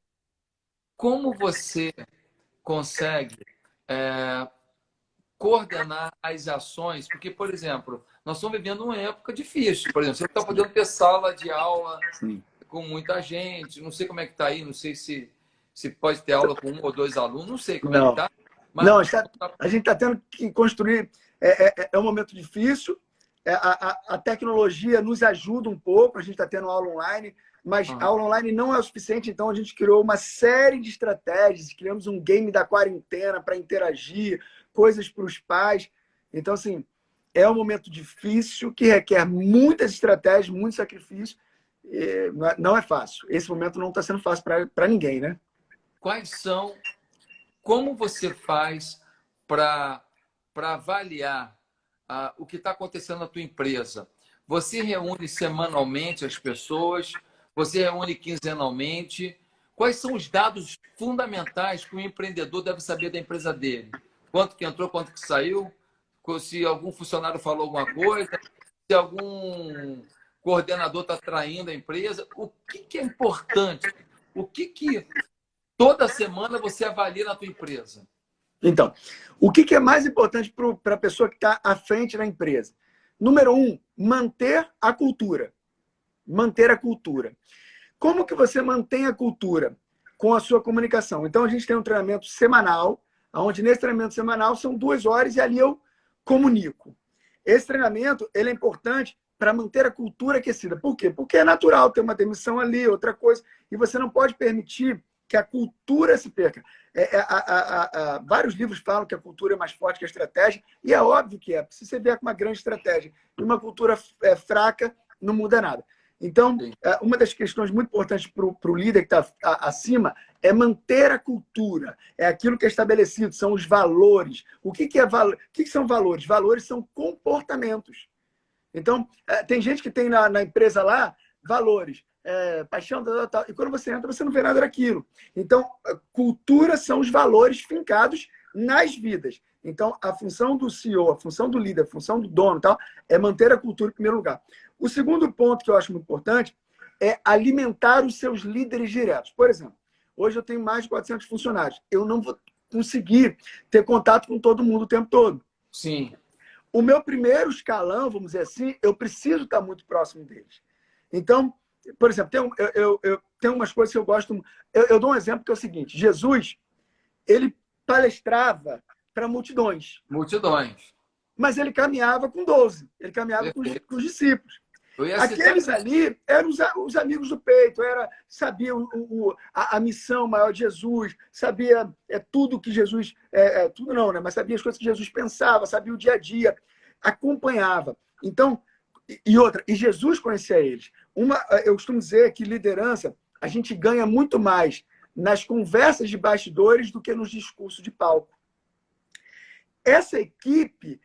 Como você consegue coordenar as ações? Porque, por exemplo, nós estamos vivendo uma época difícil. Por exemplo, você está podendo ter sala de aula com muita gente. Não sei como é que está aí. Não sei se pode ter aula com 1 ou 2 alunos. Não sei como é que está. Não, a gente está tendo que construir. É um momento difícil. A tecnologia nos ajuda um pouco. A gente está tendo aula online. Mas a aula online não é o suficiente. Então, a gente criou uma série de estratégias. Criamos um game da quarentena para interagir. Coisas para os pais. Então, assim... é um momento difícil, que requer muitas estratégias, muito sacrifício. Não é fácil. Esse momento não está sendo fácil para ninguém, né? Como você faz para avaliar o que está acontecendo na tua empresa? Você reúne semanalmente as pessoas? Você reúne quinzenalmente? Quais são os dados fundamentais que o empreendedor deve saber da empresa dele? Quanto que entrou, quanto que saiu? Se algum funcionário falou alguma coisa, se algum coordenador está traindo a empresa. O que é importante? O que toda semana você avalia na tua empresa? Então, o que é mais importante para a pessoa que está à frente da empresa? Número 1, manter a cultura. Manter a cultura. Como que você mantém a cultura? Com a sua comunicação. Então, a gente tem um treinamento semanal, onde nesse treinamento semanal são 2 horas e ali eu comunico. Esse treinamento ele é importante para manter a cultura aquecida. Por quê? Porque é natural ter uma demissão ali, outra coisa, e você não pode permitir que a cultura se perca. Vários livros falam que a cultura é mais forte que a estratégia, e é óbvio que é. Se você vier com uma grande estratégia e uma cultura fraca, não muda nada. Então, uma das questões muito importantes para o líder que está acima é manter a cultura. É aquilo que é estabelecido, são os valores. O que são valores? Valores são comportamentos. Então, tem gente que tem na empresa lá valores, paixão, tal, e quando você entra, você não vê nada daquilo. Então, cultura são os valores fincados nas vidas. Então, a função do CEO, a função do líder, a função do dono, tal, é manter a cultura em primeiro lugar. O segundo ponto que eu acho muito importante é alimentar os seus líderes diretos. Por exemplo, hoje eu tenho mais de 400 funcionários. Eu não vou conseguir ter contato com todo mundo o tempo todo. Sim. O meu primeiro escalão, vamos dizer assim, eu preciso estar muito próximo deles. Então, por exemplo, eu tenho umas coisas que eu gosto. Eu dou um exemplo que é o seguinte: Jesus, ele palestrava para multidões. Multidões. Mas ele caminhava com 12. Ele caminhava com os discípulos. Aqueles ali eram os amigos do peito, sabia a missão maior de Jesus, sabia tudo que Jesus... tudo não, né? Mas sabia as coisas que Jesus pensava, sabia o dia a dia, acompanhava. Então, e Jesus conhecia eles. Eu costumo dizer que liderança, a gente ganha muito mais nas conversas de bastidores do que nos discursos de palco. Essa equipe,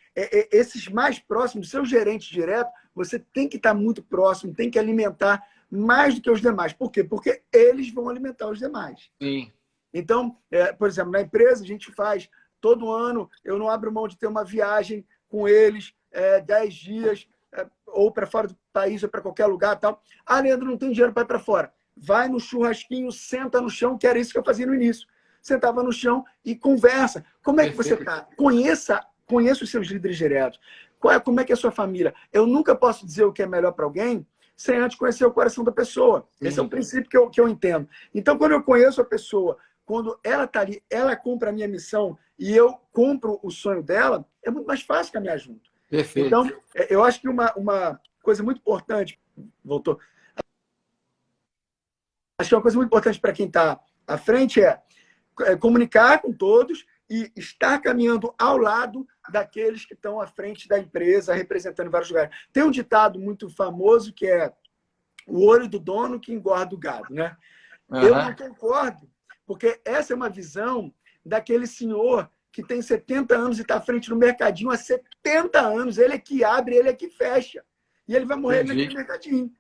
esses mais próximos, seus gerentes diretos, você tem que estar muito próximo, tem que alimentar mais do que os demais. Por quê? Porque eles vão alimentar os demais. Sim. Então, por exemplo, na empresa, a gente faz todo ano, eu não abro mão de ter uma viagem com eles, 10 dias, ou para fora do país, ou para qualquer lugar. Tal. Ah, Leandro, não tem dinheiro para ir para fora. Vai no churrasquinho, senta no chão, que era isso que eu fazia no início. Sentava no chão e conversa. Como é que você está? Conheça os seus líderes diretos. Como é que é a sua família? Eu nunca posso dizer o que é melhor para alguém sem antes conhecer o coração da pessoa. Esse é um princípio que eu entendo. Então, quando eu conheço a pessoa, quando ela está ali, ela compra a minha missão e eu compro o sonho dela, é muito mais fácil caminhar junto. Perfeito. Então, eu acho que uma coisa muito importante... Voltou. Acho que uma coisa muito importante para quem está à frente é comunicar com todos e estar caminhando ao lado daqueles que estão à frente da empresa, representando vários lugares. Tem um ditado muito famoso que é o olho do dono que engorda o gado, né? Uhum. Eu não concordo, porque essa é uma visão daquele senhor que tem 70 anos e está à frente no mercadinho há 70 anos. Ele é que abre, ele é que fecha. E ele vai morrer naquele mercadinho.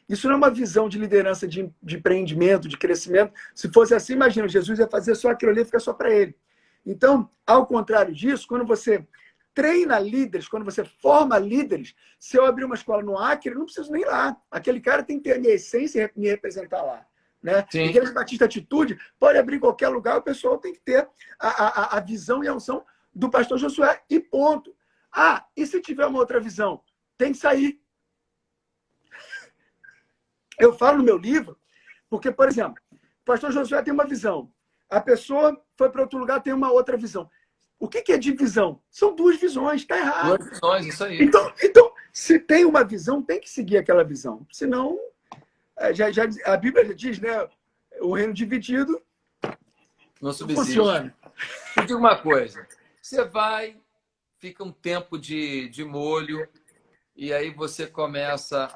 Isso não é uma visão de liderança, de empreendimento, de crescimento. Se fosse assim, imagina, Jesus ia fazer só aquilo ali e ficar só para ele. Então, ao contrário disso, quando você treina líderes, quando você forma líderes, se eu abrir uma escola no Acre, eu não preciso nem ir lá. Aquele cara tem que ter a minha essência e me representar lá. Né? Igreja Batista Atitude pode abrir em qualquer lugar, o pessoal tem que ter a visão e a unção do pastor Josué e ponto. Ah, e se tiver uma outra visão? Tem que sair. Eu falo no meu livro, porque, por exemplo, o pastor Josué tem uma visão. A pessoa foi para outro lugar, tem uma outra visão. O que é divisão? São duas visões, está errado. Duas visões, isso aí. Então, se tem uma visão, tem que seguir aquela visão. Senão, a Bíblia já diz, né? O reino dividido não subsiste. Funciona. Me diga uma coisa. Você vai, fica um tempo de molho, e aí você começa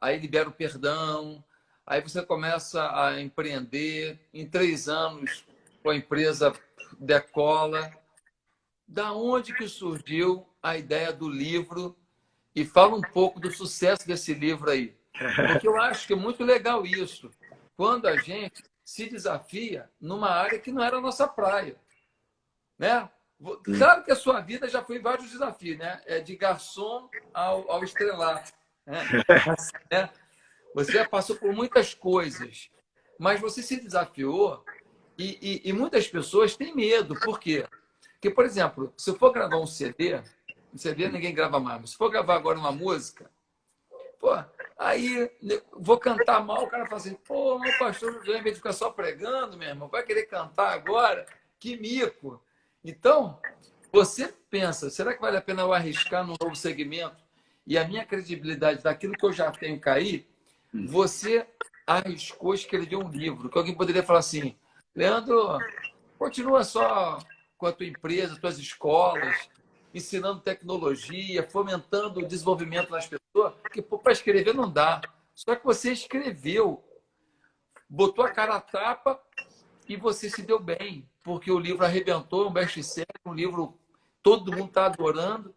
aí libera o perdão, aí você começa a empreender, em 3 anos a empresa decola. Da onde que surgiu a ideia do livro? E fala um pouco do sucesso desse livro aí. Porque eu acho que é muito legal isso. Quando a gente se desafia numa área que não era a nossa praia. Né? Claro que a sua vida já foi vários desafios, né? De garçom ao estrelato. Né? Você passou por muitas coisas, mas você se desafiou e muitas pessoas têm medo. Por quê? Porque, por exemplo, se eu for gravar um CD ninguém grava mais, mas se for gravar agora uma música, pô, aí vou cantar mal, o cara fala assim, pô, o pastor, ao invés de ficar só pregando, meu irmão, vai querer cantar agora? Que mico! Então, você pensa, será que vale a pena eu arriscar num novo segmento e a minha credibilidade daquilo que eu já tenho cair? Você arriscou escrever um livro, que alguém poderia falar assim, Leandro, continua só com a tua empresa, tuas escolas, ensinando tecnologia, fomentando o desenvolvimento das pessoas, porque para escrever não dá. Só que você escreveu, botou a cara a tapa e você se deu bem, porque o livro arrebentou, um best-seller, um livro todo mundo está adorando.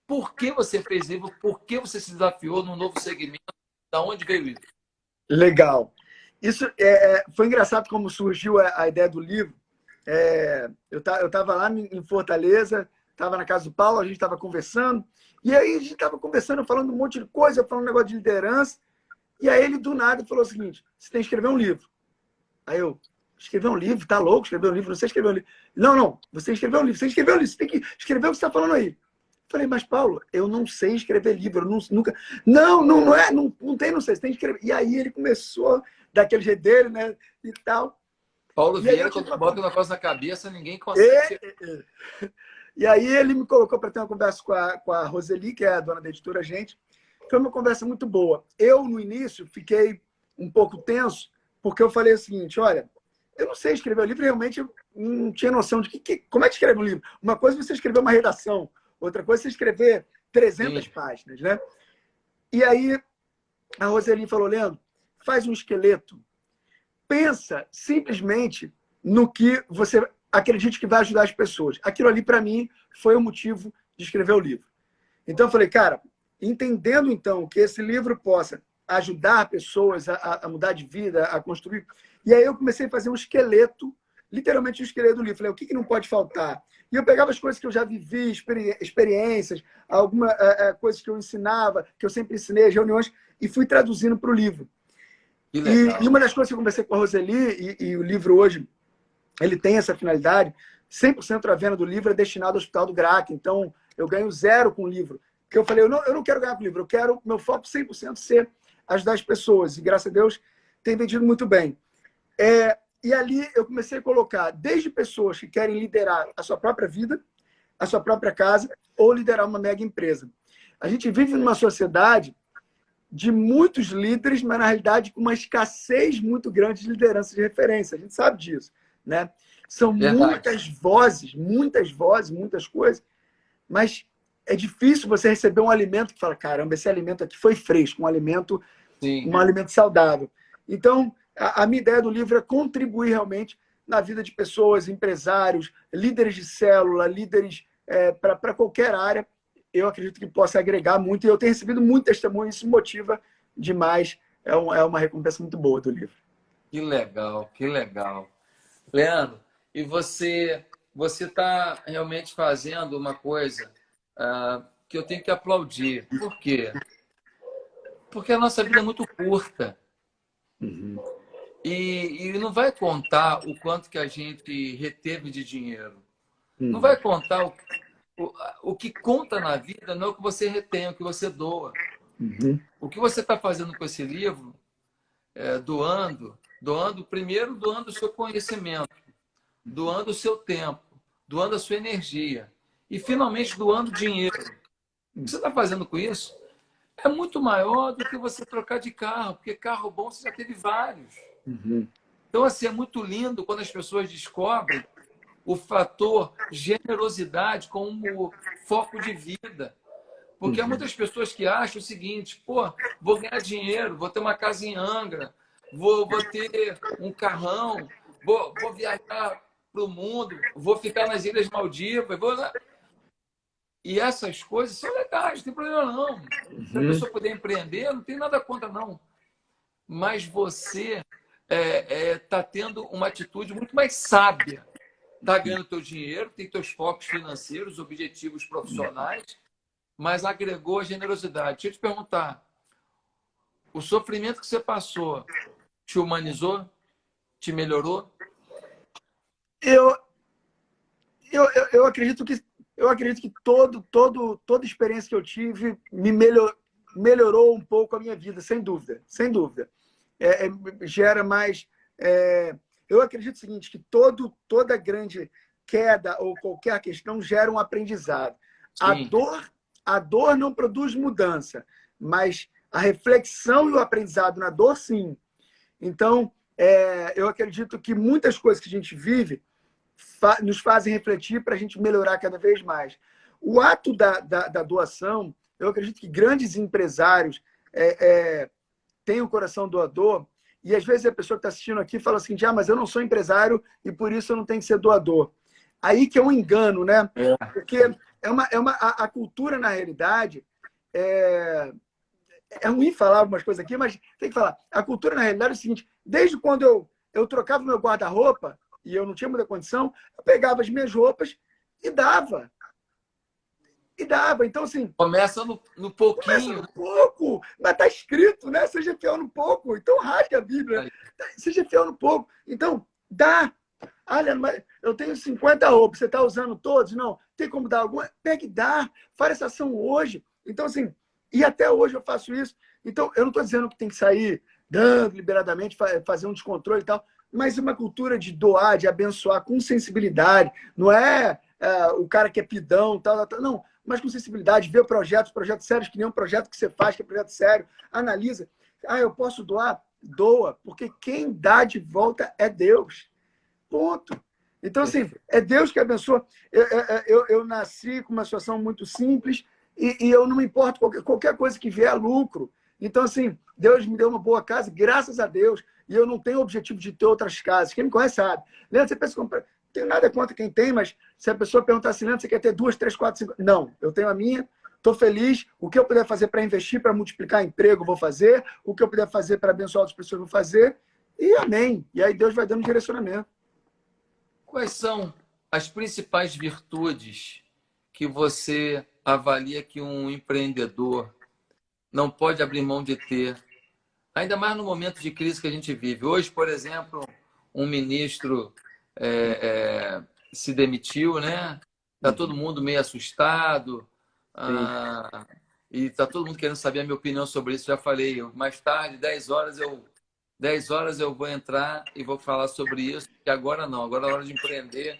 Por que você fez isso? Por que você se desafiou num novo segmento? Da onde veio isso? Legal. Isso foi engraçado como surgiu a ideia do livro. Eu estava lá em Fortaleza, estava na casa do Paulo, a gente estava conversando, e aí a gente estava conversando, falando um monte de coisa, falando um negócio de liderança, E aí ele, do nada, falou o seguinte, você tem que escrever um livro. Aí eu, escrever um livro? Tá louco? Escrever um livro? Não sei escrever um livro. Não, não, você tem que escrever um livro. Você tem que escrever um livro. Você tem que escrever o que você está falando aí. Falei, mas Paulo, eu não sei escrever livro. Eu nunca... Não é. Não tem, não sei. Você tem que escrever. E aí ele começou daquele jeito dele, né? E tal. Paulo E aí Vieira, quando bota um negócio na cabeça, ninguém consegue. E aí ele me colocou para ter uma conversa com a Roseli, que é a dona da editora Gente. Foi uma conversa muito boa. Eu, no início, fiquei um pouco tenso, porque eu falei o seguinte, olha, eu não sei escrever o livro, realmente eu não tinha noção de como é que escreve um livro. Uma coisa é você escrever uma redação, outra coisa é você escrever 300 páginas, né? E aí a Roseli falou, Leandro, faz um esqueleto. Pensa simplesmente no que você acredite que vai ajudar as pessoas. Aquilo ali, para mim, foi o motivo de escrever o livro. Então eu falei, cara, entendendo então que esse livro possa ajudar pessoas a mudar de vida, a construir. E aí eu comecei a fazer um esqueleto, literalmente um esqueleto do livro. Falei, o que não pode faltar? E eu pegava as coisas que eu já vivi, experiências, algumas coisas que eu ensinava, que eu sempre ensinei, as reuniões, e fui traduzindo para o livro. E uma das coisas que eu conversei com a Roseli, e o livro hoje, ele tem essa finalidade, 100% da venda do livro é destinado ao Hospital do GRAAC. Então, eu ganho 0 com o livro. Porque eu falei, eu não quero ganhar com o livro, eu quero, meu foco 100% ser ajudar as pessoas. E, graças a Deus, tem vendido muito bem. E ali eu comecei a colocar desde pessoas que querem liderar a sua própria vida, a sua própria casa, ou liderar uma mega empresa. A gente vive numa sociedade de muitos líderes, mas, na realidade, com uma escassez muito grande de liderança de referência. A gente sabe disso, né? São muitas vozes, muitas coisas, mas é difícil você receber um alimento que fala, caramba, esse alimento aqui foi fresco, um alimento saudável. Então, a minha ideia do livro é contribuir realmente na vida de pessoas, empresários, líderes de célula, líderes para qualquer área. Eu acredito que possa agregar muito, e eu tenho recebido muito testemunho, isso me motiva demais. É uma recompensa muito boa do livro. Que legal, que legal. Leandro, e você está realmente fazendo uma coisa que eu tenho que aplaudir. Por quê? Porque a nossa vida é muito curta. Uhum. E não vai contar o quanto que a gente reteve de dinheiro. Não vai contar o que conta na vida não é o que você retém, é o que você doa. Uhum. O que você está fazendo com esse livro, doando primeiro, doando o seu conhecimento, doando o seu tempo, doando a sua energia e, finalmente, doando dinheiro. O que você está fazendo com isso é muito maior do que você trocar de carro, porque carro bom você já teve vários. Uhum. Então, assim, é muito lindo quando as pessoas descobrem o fator generosidade como foco de vida. Porque há muitas pessoas que acham o seguinte, pô, vou ganhar dinheiro, vou ter uma casa em Angra, vou ter um carrão, vou viajar para o mundo, vou ficar nas Ilhas Maldivas, E essas coisas são legais, não tem problema não. Se a pessoa puder empreender, não tem nada contra não. Mas você está tendo uma atitude muito mais sábia. Está ganhando teu dinheiro, tem teus focos financeiros, objetivos profissionais, mas agregou a generosidade. Deixa eu te perguntar, o sofrimento que você passou te humanizou? Te melhorou? Eu acredito que toda experiência que eu tive me melhorou um pouco a minha vida, sem dúvida. Sem dúvida. Gera mais... eu acredito o seguinte, que toda grande queda ou qualquer questão gera um aprendizado. A dor não produz mudança, mas a reflexão e o aprendizado na dor, sim. Então, eu acredito que muitas coisas que a gente vive nos fazem refletir para a gente melhorar cada vez mais. O ato da doação, eu acredito que grandes empresários têm um coração doador, e às vezes a pessoa que está assistindo aqui fala assim, mas eu não sou empresário e por isso eu não tenho que ser doador. Aí que é um engano, né? Porque a cultura, na realidade, é ruim falar algumas coisas aqui, mas tem que falar. A cultura, na realidade, é o seguinte, desde quando eu trocava meu guarda-roupa, e eu não tinha muita condição, eu pegava as minhas roupas e dava. E dava. Então, assim, Começa no começa pouquinho, no né? pouco, mas está escrito, né? Seja fiel no pouco. Então, rasga a Bíblia. Aí. Seja fiel no pouco. Então, dá. Olha, mas eu tenho 50 roupas, você está usando todos? Não. Tem como dar alguma? Pega e dá. Faz essa ação hoje. Então, assim, e até hoje eu faço isso. Então, eu não estou dizendo que tem que sair dando liberadamente, fazer um descontrole e tal, mas uma cultura de doar, de abençoar com sensibilidade. Não é, o cara que é pidão, tal. Não, mas com sensibilidade. Vê projetos sérios, que nem um projeto que você faz, que é projeto sério. Analisa. Ah, eu posso doar? Doa, porque quem dá de volta é Deus. Ponto. Então, assim, é Deus que abençoa. Eu nasci com uma situação muito simples e eu não me importo qualquer coisa que vier a lucro. Então, assim, Deus me deu uma boa casa, graças a Deus, e eu não tenho o objetivo de ter outras casas. Quem me conhece sabe. Leandro, você pensa, não tenho nada contra quem tem, mas se a pessoa perguntar assim, Leandro, você quer ter 2, 3, 4, 5... Não, eu tenho a minha, estou feliz. O que eu puder fazer para investir, para multiplicar emprego, vou fazer. O que eu puder fazer para abençoar outras pessoas, vou fazer. E amém. E aí Deus vai dando direcionamento. Quais são as principais virtudes que você avalia que um empreendedor não pode abrir mão de ter, ainda mais no momento de crise que a gente vive? Hoje, por exemplo, um ministro se demitiu, né? Está todo mundo meio assustado, Sim. e está todo mundo querendo saber a minha opinião sobre isso. Já falei, mais tarde, 10 horas eu vou entrar e vou falar sobre isso, e agora não, agora é hora de empreender.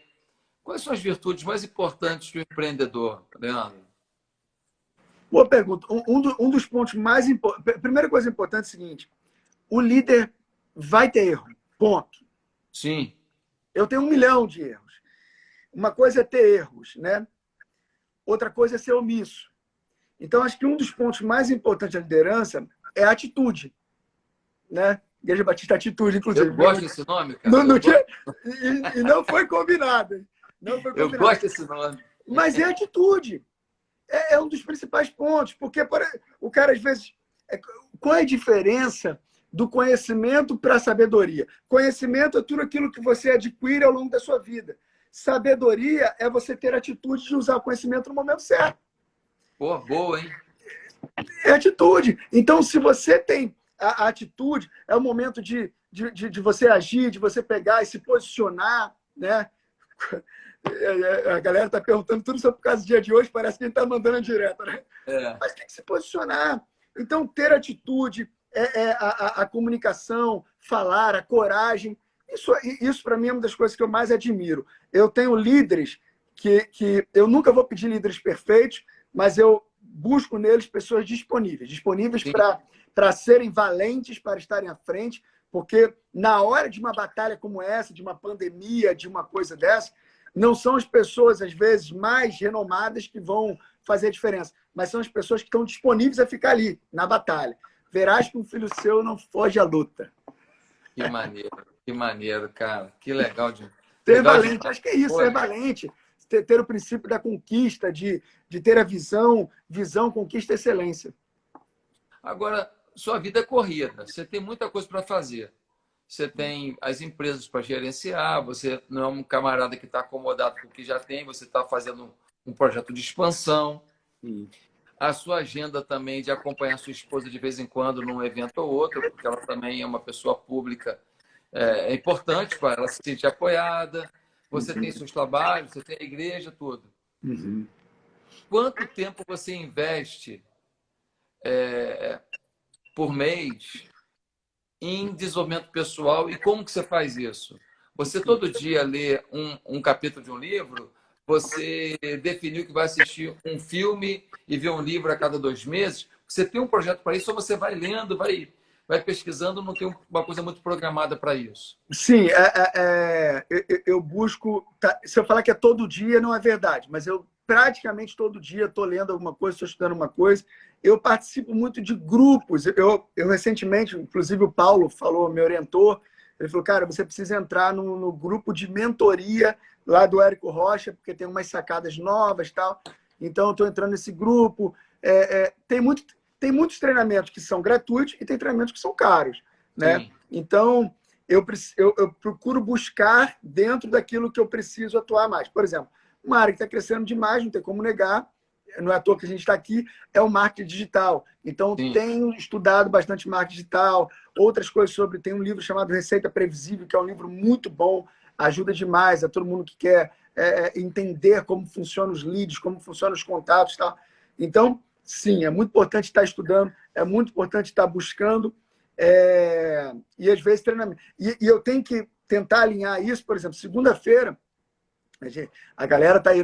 Quais são as virtudes mais importantes do empreendedor, Leandro? Boa pergunta. Um dos pontos mais importantes. Primeira coisa importante é o seguinte: o líder vai ter erro. Ponto. Sim. Eu tenho 1 milhão de erros. Uma coisa é ter erros, né? Outra coisa é ser omisso. Então, acho que um dos pontos mais importantes da liderança é a atitude, né? Igreja Batista Atitude, Eu inclusive. gosto desse nome, cara. Não, Eu não gosto, tinha, e não foi combinado. Hein? Não foi eu combinado. gosto desse nome. Mas é atitude. É um dos principais pontos, porque o cara, às vezes, qual é a diferença do conhecimento para a sabedoria? Conhecimento é tudo aquilo que você adquire ao longo da sua vida. Sabedoria é você ter a atitude de usar o conhecimento no momento certo. Pô, boa, hein? É atitude. Então, se você tem a atitude, é o momento de você agir, de você pegar e se posicionar, né? A galera está perguntando tudo sobre o caso do dia de hoje, parece que a gente está mandando direto, né? É. Mas tem que se posicionar. Então, ter atitude, a comunicação, falar, a coragem, isso para mim é uma das coisas que eu mais admiro. Eu tenho líderes que eu nunca vou pedir líderes perfeitos, mas eu busco neles pessoas disponíveis Sim, para serem valentes, para estarem à frente, porque na hora de uma batalha como essa, de uma pandemia, de uma coisa dessa, não são as pessoas, às vezes, mais renomadas que vão fazer a diferença, mas são as pessoas que estão disponíveis a ficar ali, na batalha. Verás que um filho seu não foge à luta. que maneiro, cara. Que legal Ser legal valente, demais. acho que é isso, Pô, ser valente. Ter o princípio da conquista, de ter a visão, conquista, excelência. agora, sua vida é corrida. Você tem muita coisa para fazer. Você tem as empresas para gerenciar. Você não é um camarada que está acomodado com o que já tem. Você está fazendo um projeto de expansão. Sim. A sua agenda também de acompanhar sua esposa de vez em quando num evento ou outro, porque ela também é uma pessoa pública, é importante para ela se sentir apoiada. Você tem seus trabalhos, você tem a igreja, tudo. Uhum. Quanto tempo você investe por mês em desenvolvimento pessoal e como que você faz isso? Você todo dia lê um capítulo de um livro? Você definiu que vai assistir um filme e ver um livro a cada 2 meses? Você tem um projeto para isso ou você vai lendo, vai pesquisando, não tem uma coisa muito programada para isso? Sim, eu busco. Se eu falar que é todo dia, não é verdade, mas eu praticamente todo dia estou lendo alguma coisa, estou estudando uma coisa. Eu participo muito de grupos. Eu recentemente, inclusive o Paulo falou, me orientou. Ele falou, cara, você precisa entrar no grupo de mentoria lá do Érico Rocha, porque tem umas sacadas novas e tal. Então, eu estou entrando nesse grupo. Tem muitos treinamentos que são gratuitos e tem treinamentos que são caros, né? Sim. Então, eu procuro buscar dentro daquilo que eu preciso atuar mais. Por exemplo, uma área que está crescendo demais, não tem como negar, não é à toa que a gente está aqui, é o marketing digital. Então, Sim. tenho estudado bastante marketing digital, outras coisas sobre... Tem um livro chamado Receita Previsível, que é um livro muito bom, ajuda demais a todo mundo que quer entender como funcionam os leads, como funcionam os contatos e tal. Então, sim, é muito importante estar estudando, é muito importante estar buscando, e às vezes treinamento. E eu tenho que tentar alinhar isso, por exemplo, segunda-feira, a galera está aí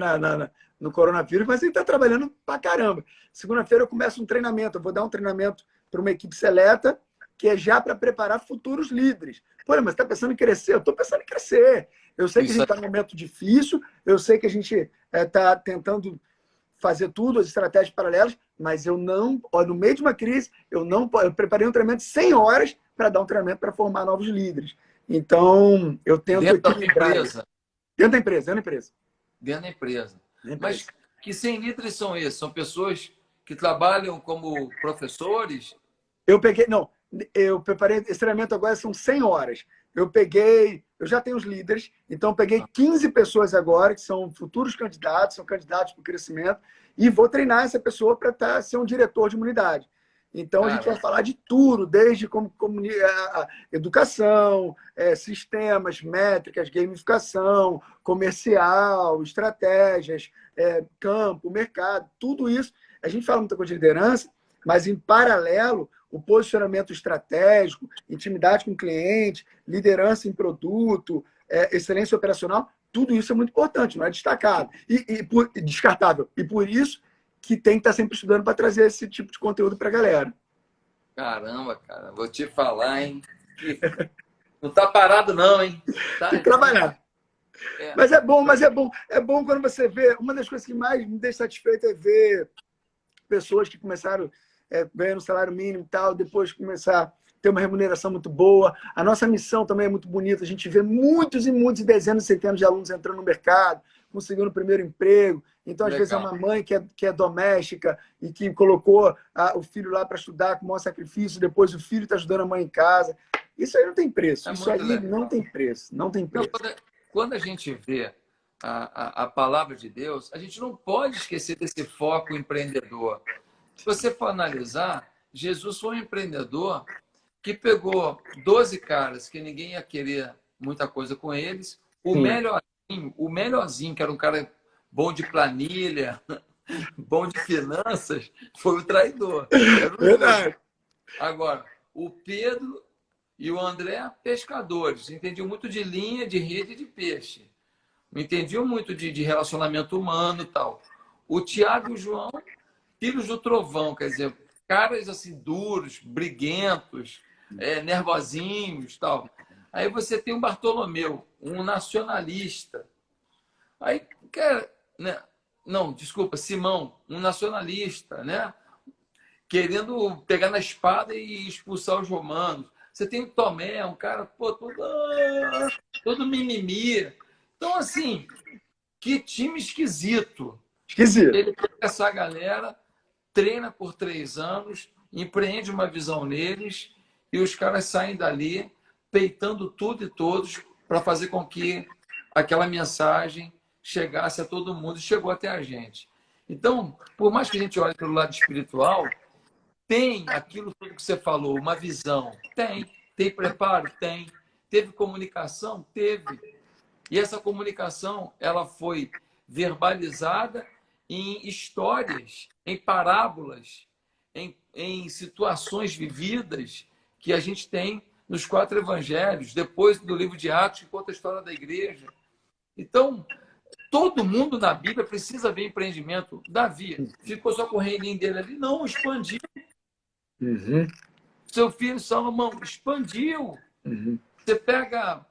no coronavírus, mas a gente está trabalhando pra caramba. Segunda-feira eu começo um treinamento, eu vou dar um treinamento para uma equipe seleta, que é já para preparar futuros líderes. Pô, mas está pensando em crescer? Eu estou pensando em crescer. Eu sei que a gente está num momento difícil, eu sei que a gente está tentando fazer tudo, as estratégias paralelas, mas eu não, no meio de uma crise, eu preparei um treinamento de 100 horas para dar um treinamento para formar novos líderes. Então, eu tento Dentro da equilibrar. empresa. Dentro da empresa, dentro da empresa. Dentro da empresa. Dentro da empresa. Mas que 100 líderes são esses? São pessoas que trabalham como professores? Eu preparei esse treinamento agora, são 100 horas. Eu já tenho os líderes, então eu peguei 15 pessoas agora, que são futuros candidatos, são candidatos para o crescimento, e vou treinar essa pessoa para ser um diretor de uma unidade. Então, a gente vai falar de tudo, desde como educação, sistemas, métricas, gamificação, comercial, estratégias, campo, mercado, tudo isso. A gente fala muita coisa de liderança, mas, em paralelo, o posicionamento estratégico, intimidade com o cliente, liderança em produto, excelência operacional, tudo isso é muito importante, não é destacado e descartável. E por isso que tem que estar sempre estudando para trazer esse tipo de conteúdo para a galera. Caramba, cara, vou te falar, hein? Não tá parado não, hein? Tá... Tem que trabalhar. Mas é bom, É bom quando você vê... Uma das coisas que mais me deixa satisfeito é ver pessoas que começaram ganhando salário mínimo e tal, depois começar a ter uma remuneração muito boa. A nossa missão também é muito bonita. A gente vê muitos e muitos, dezenas e centenas de alunos entrando no mercado, conseguindo o primeiro emprego. Então, às vezes, é uma mãe que é doméstica e que colocou o filho lá para estudar com o maior sacrifício, depois o filho está ajudando a mãe em casa. Isso aí não tem preço. Isso aí não tem preço. Não tem preço. Quando a gente vê a palavra de Deus, a gente não pode esquecer desse foco empreendedor. Se você for analisar, Jesus foi um empreendedor que pegou 12 caras que ninguém ia querer muita coisa com eles, o melhorzinho, que era um cara bom de planilha, bom de finanças, foi o traidor. Verdade. Agora, o Pedro e o André, pescadores, entendiam muito de linha, de rede e de peixe. Entendiam muito de relacionamento humano e tal. O Tiago e o João, filhos do trovão, quer dizer, caras assim duros, briguentos, nervosinhos, tal. Aí você tem o Bartolomeu, um nacionalista. Aí, né? Não, desculpa, Simão, um nacionalista, né? Querendo pegar na espada e expulsar os romanos. Você tem o Tomé, um cara todo mimimi. Então, assim, que time esquisito. Esquisito. Ele pega essa galera, treina por 3 anos, empreende uma visão neles e os caras saem dali peitando tudo e todos para fazer com que aquela mensagem chegasse a todo mundo e chegou até a gente. Então, por mais que a gente olhe pelo lado espiritual, tem aquilo tudo que você falou, uma visão. Tem preparo? Tem. Teve comunicação? Teve. E essa comunicação, ela foi verbalizada em histórias, em parábolas, em situações vividas que a gente tem nos 4 evangelhos, depois do livro de Atos, que conta a história da igreja. Então, todo mundo na Bíblia precisa ver empreendimento. Davi ficou só com o reininho dele ali? Não, expandiu. Uhum. Seu filho Salomão expandiu. Uhum. Você pega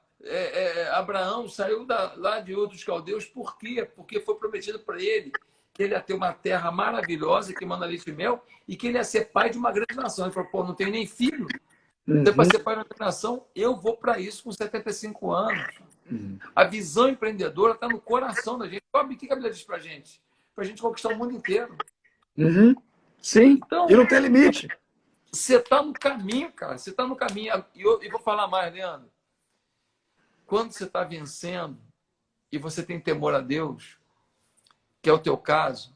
Abraão, saiu lá de outros caldeus. Por quê? Porque foi prometido para ele que ele ia ter uma terra maravilhosa, que manda leite e mel, e que ele ia ser pai de uma grande nação. Ele falou, pô, não tenho nem filho. Você vai ser pai de uma grande nação, eu vou para isso com 75 anos. A visão empreendedora está no coração da gente. Sabe o que a Bíblia diz para a gente? Para a gente conquistar o mundo inteiro. Uhum. Sim, então, e não tem limite. Você está no caminho, cara. Você está no caminho. E eu vou falar mais, Leandro. Quando você está vencendo e você tem temor a Deus, que é o teu caso,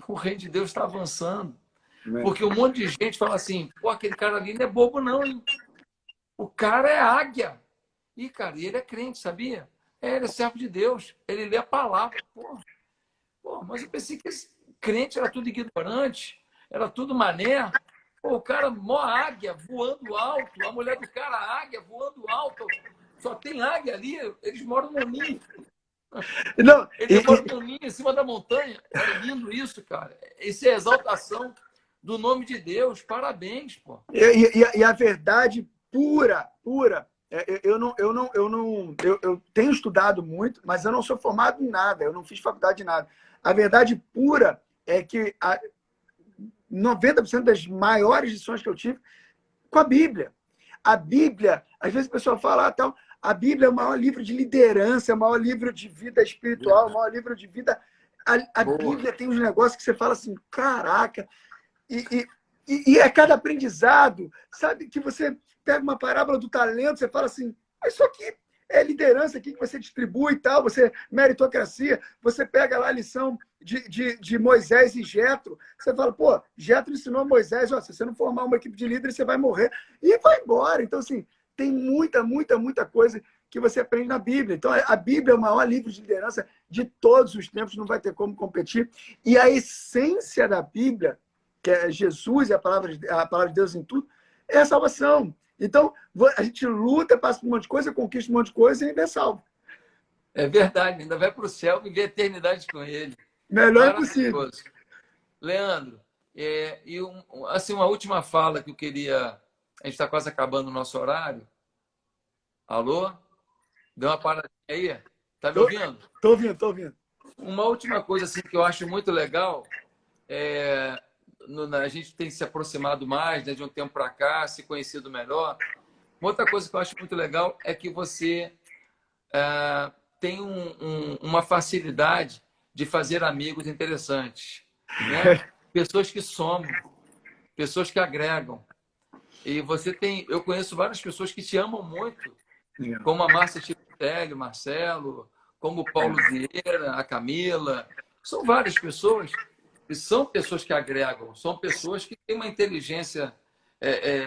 o reino de Deus está avançando. Amém. Porque um monte de gente fala assim, pô, aquele cara ali não é bobo não, hein? O cara é águia. E, cara, ele é crente, sabia? Ele é servo de Deus. Ele lê a palavra. Pô, mas eu pensei que esse crente era tudo ignorante, era tudo mané. Pô, o cara, mó águia, voando alto. A mulher do cara, águia, voando alto. Só tem águia ali. Eles moram no ninho. Não, Eles moram no ninho, em cima da montanha. É lindo isso, cara. Isso é exaltação do nome de Deus. Parabéns, pô. e a verdade pura, pura. Eu tenho estudado muito, mas eu não sou formado em nada, eu não fiz faculdade de nada. A verdade pura é que 90% das maiores lições que eu tive com a Bíblia. A Bíblia, às vezes o pessoal fala, tal, a Bíblia é o maior livro de liderança, é o maior livro de vida espiritual, é o maior livro de vida. A Bíblia tem uns negócios que você fala assim, caraca, e é cada aprendizado, sabe? Que você pega uma parábola do talento, você fala assim, isso aqui é liderança aqui que você distribui e tal, você meritocracia, você pega lá a lição de Moisés e Jetro, você fala, pô, Jetro ensinou a Moisés, ó, se você não formar uma equipe de líderes, você vai morrer, e vai embora. Então, assim, tem muita coisa que você aprende na Bíblia. Então, a Bíblia é o maior livro de liderança de todos os tempos, não vai ter como competir. E a essência da Bíblia, que é Jesus e a palavra de Deus em tudo, é a salvação. Então, a gente luta, passa por um monte de coisa, conquista um monte de coisa e ainda é salvo. É verdade, ainda vai para o céu viver a eternidade com ele. Melhor impossível. Leandro, assim, uma última fala que eu queria... A gente está quase acabando o nosso horário. Alô? Deu uma paradinha aí? Tá me ouvindo? Tô ouvindo. Uma última coisa assim, que eu acho muito legal a gente tem se aproximado mais, né, de um tempo para cá, se conhecido melhor. Uma outra coisa que eu acho muito legal é que você tem uma facilidade de fazer amigos interessantes, né? Pessoas que somam, pessoas que agregam. E eu conheço várias pessoas que te amam muito, como a Márcia Tipotelli, o Marcelo, como o Paulo Vieira, a Camila. São várias pessoas e são pessoas que agregam, são pessoas que têm uma inteligência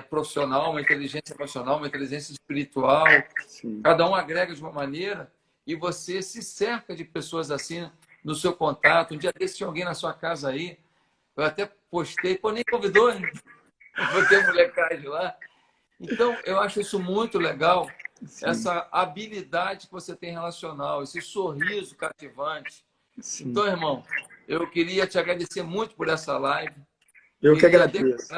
profissional, uma inteligência emocional, uma inteligência espiritual. Sim. Cada um agrega de uma maneira e você se cerca de pessoas assim no seu contato. Um dia desse tinha alguém na sua casa aí, eu até postei, pô, nem convidou, hein? Botei molecagem lá. Então, eu acho isso muito legal, sim, essa habilidade que você tem relacional, esse sorriso cativante. Sim. Então, irmão, eu queria te agradecer muito por essa live. Eu que agradeço.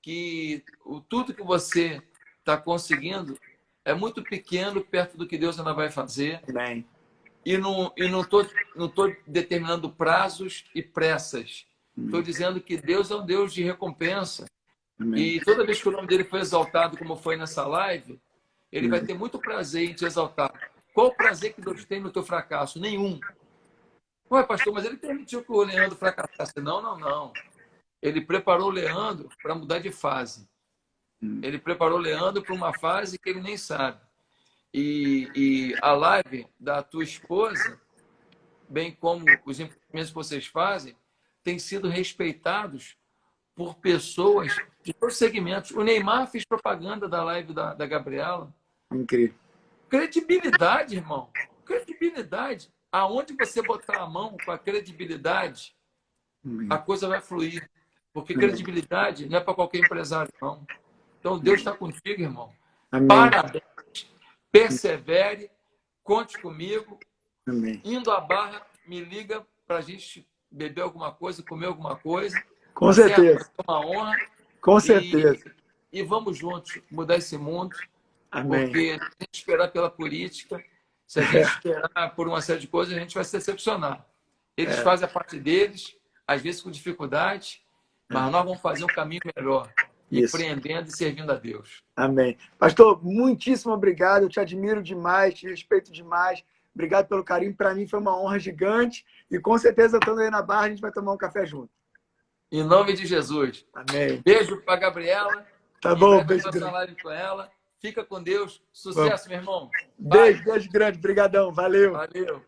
Que tudo que você está conseguindo é muito pequeno perto do que Deus ainda vai fazer. Amém. E não tô determinando prazos e pressas. Estou dizendo que Deus é um Deus de recompensa. Amém. E toda vez que o nome dele foi exaltado, como foi nessa live, ele vai ter muito prazer em te exaltar. Qual o prazer que Deus tem no teu fracasso? Nenhum. Ué, pastor, mas ele permitiu que o Leandro fracassasse. Não. Ele preparou o Leandro para mudar de fase. Ele preparou o Leandro para uma fase que ele nem sabe. E a live da tua esposa, bem como os empreendimentos que vocês fazem, têm sido respeitados por pessoas de todos os segmentos. O Neymar fez propaganda da live da Gabriela. Incrível. Credibilidade, irmão. Credibilidade. Aonde você botar a mão com a credibilidade, a coisa vai fluir. Porque credibilidade não é para qualquer empresário, não. Então, Deus está contigo, irmão. Amém. Parabéns. Persevere. Conte comigo. Amém. Indo à Barra, me liga para a gente beber alguma coisa, comer alguma coisa. Com certeza. É uma honra. Com certeza. E vamos juntos mudar esse mundo. Amém. Porque se a gente esperar pela política, se a gente esperar por uma série de coisas, a gente vai se decepcionar. Eles fazem a parte deles, às vezes com dificuldade, mas nós vamos fazer um caminho melhor. Empreendendo e servindo a Deus. Amém. Pastor, muitíssimo obrigado. Eu te admiro demais, te respeito demais. Obrigado pelo carinho. Para mim foi uma honra gigante. E com certeza, estando aí na Barra, a gente vai tomar um café junto. Em nome de Jesus. Amém. Beijo para a Gabriela. Tá bom, beijo grande. Live com ela. Fica com Deus. Sucesso, Vamos. Meu irmão. Beijo grande. Obrigadão. Valeu. Valeu.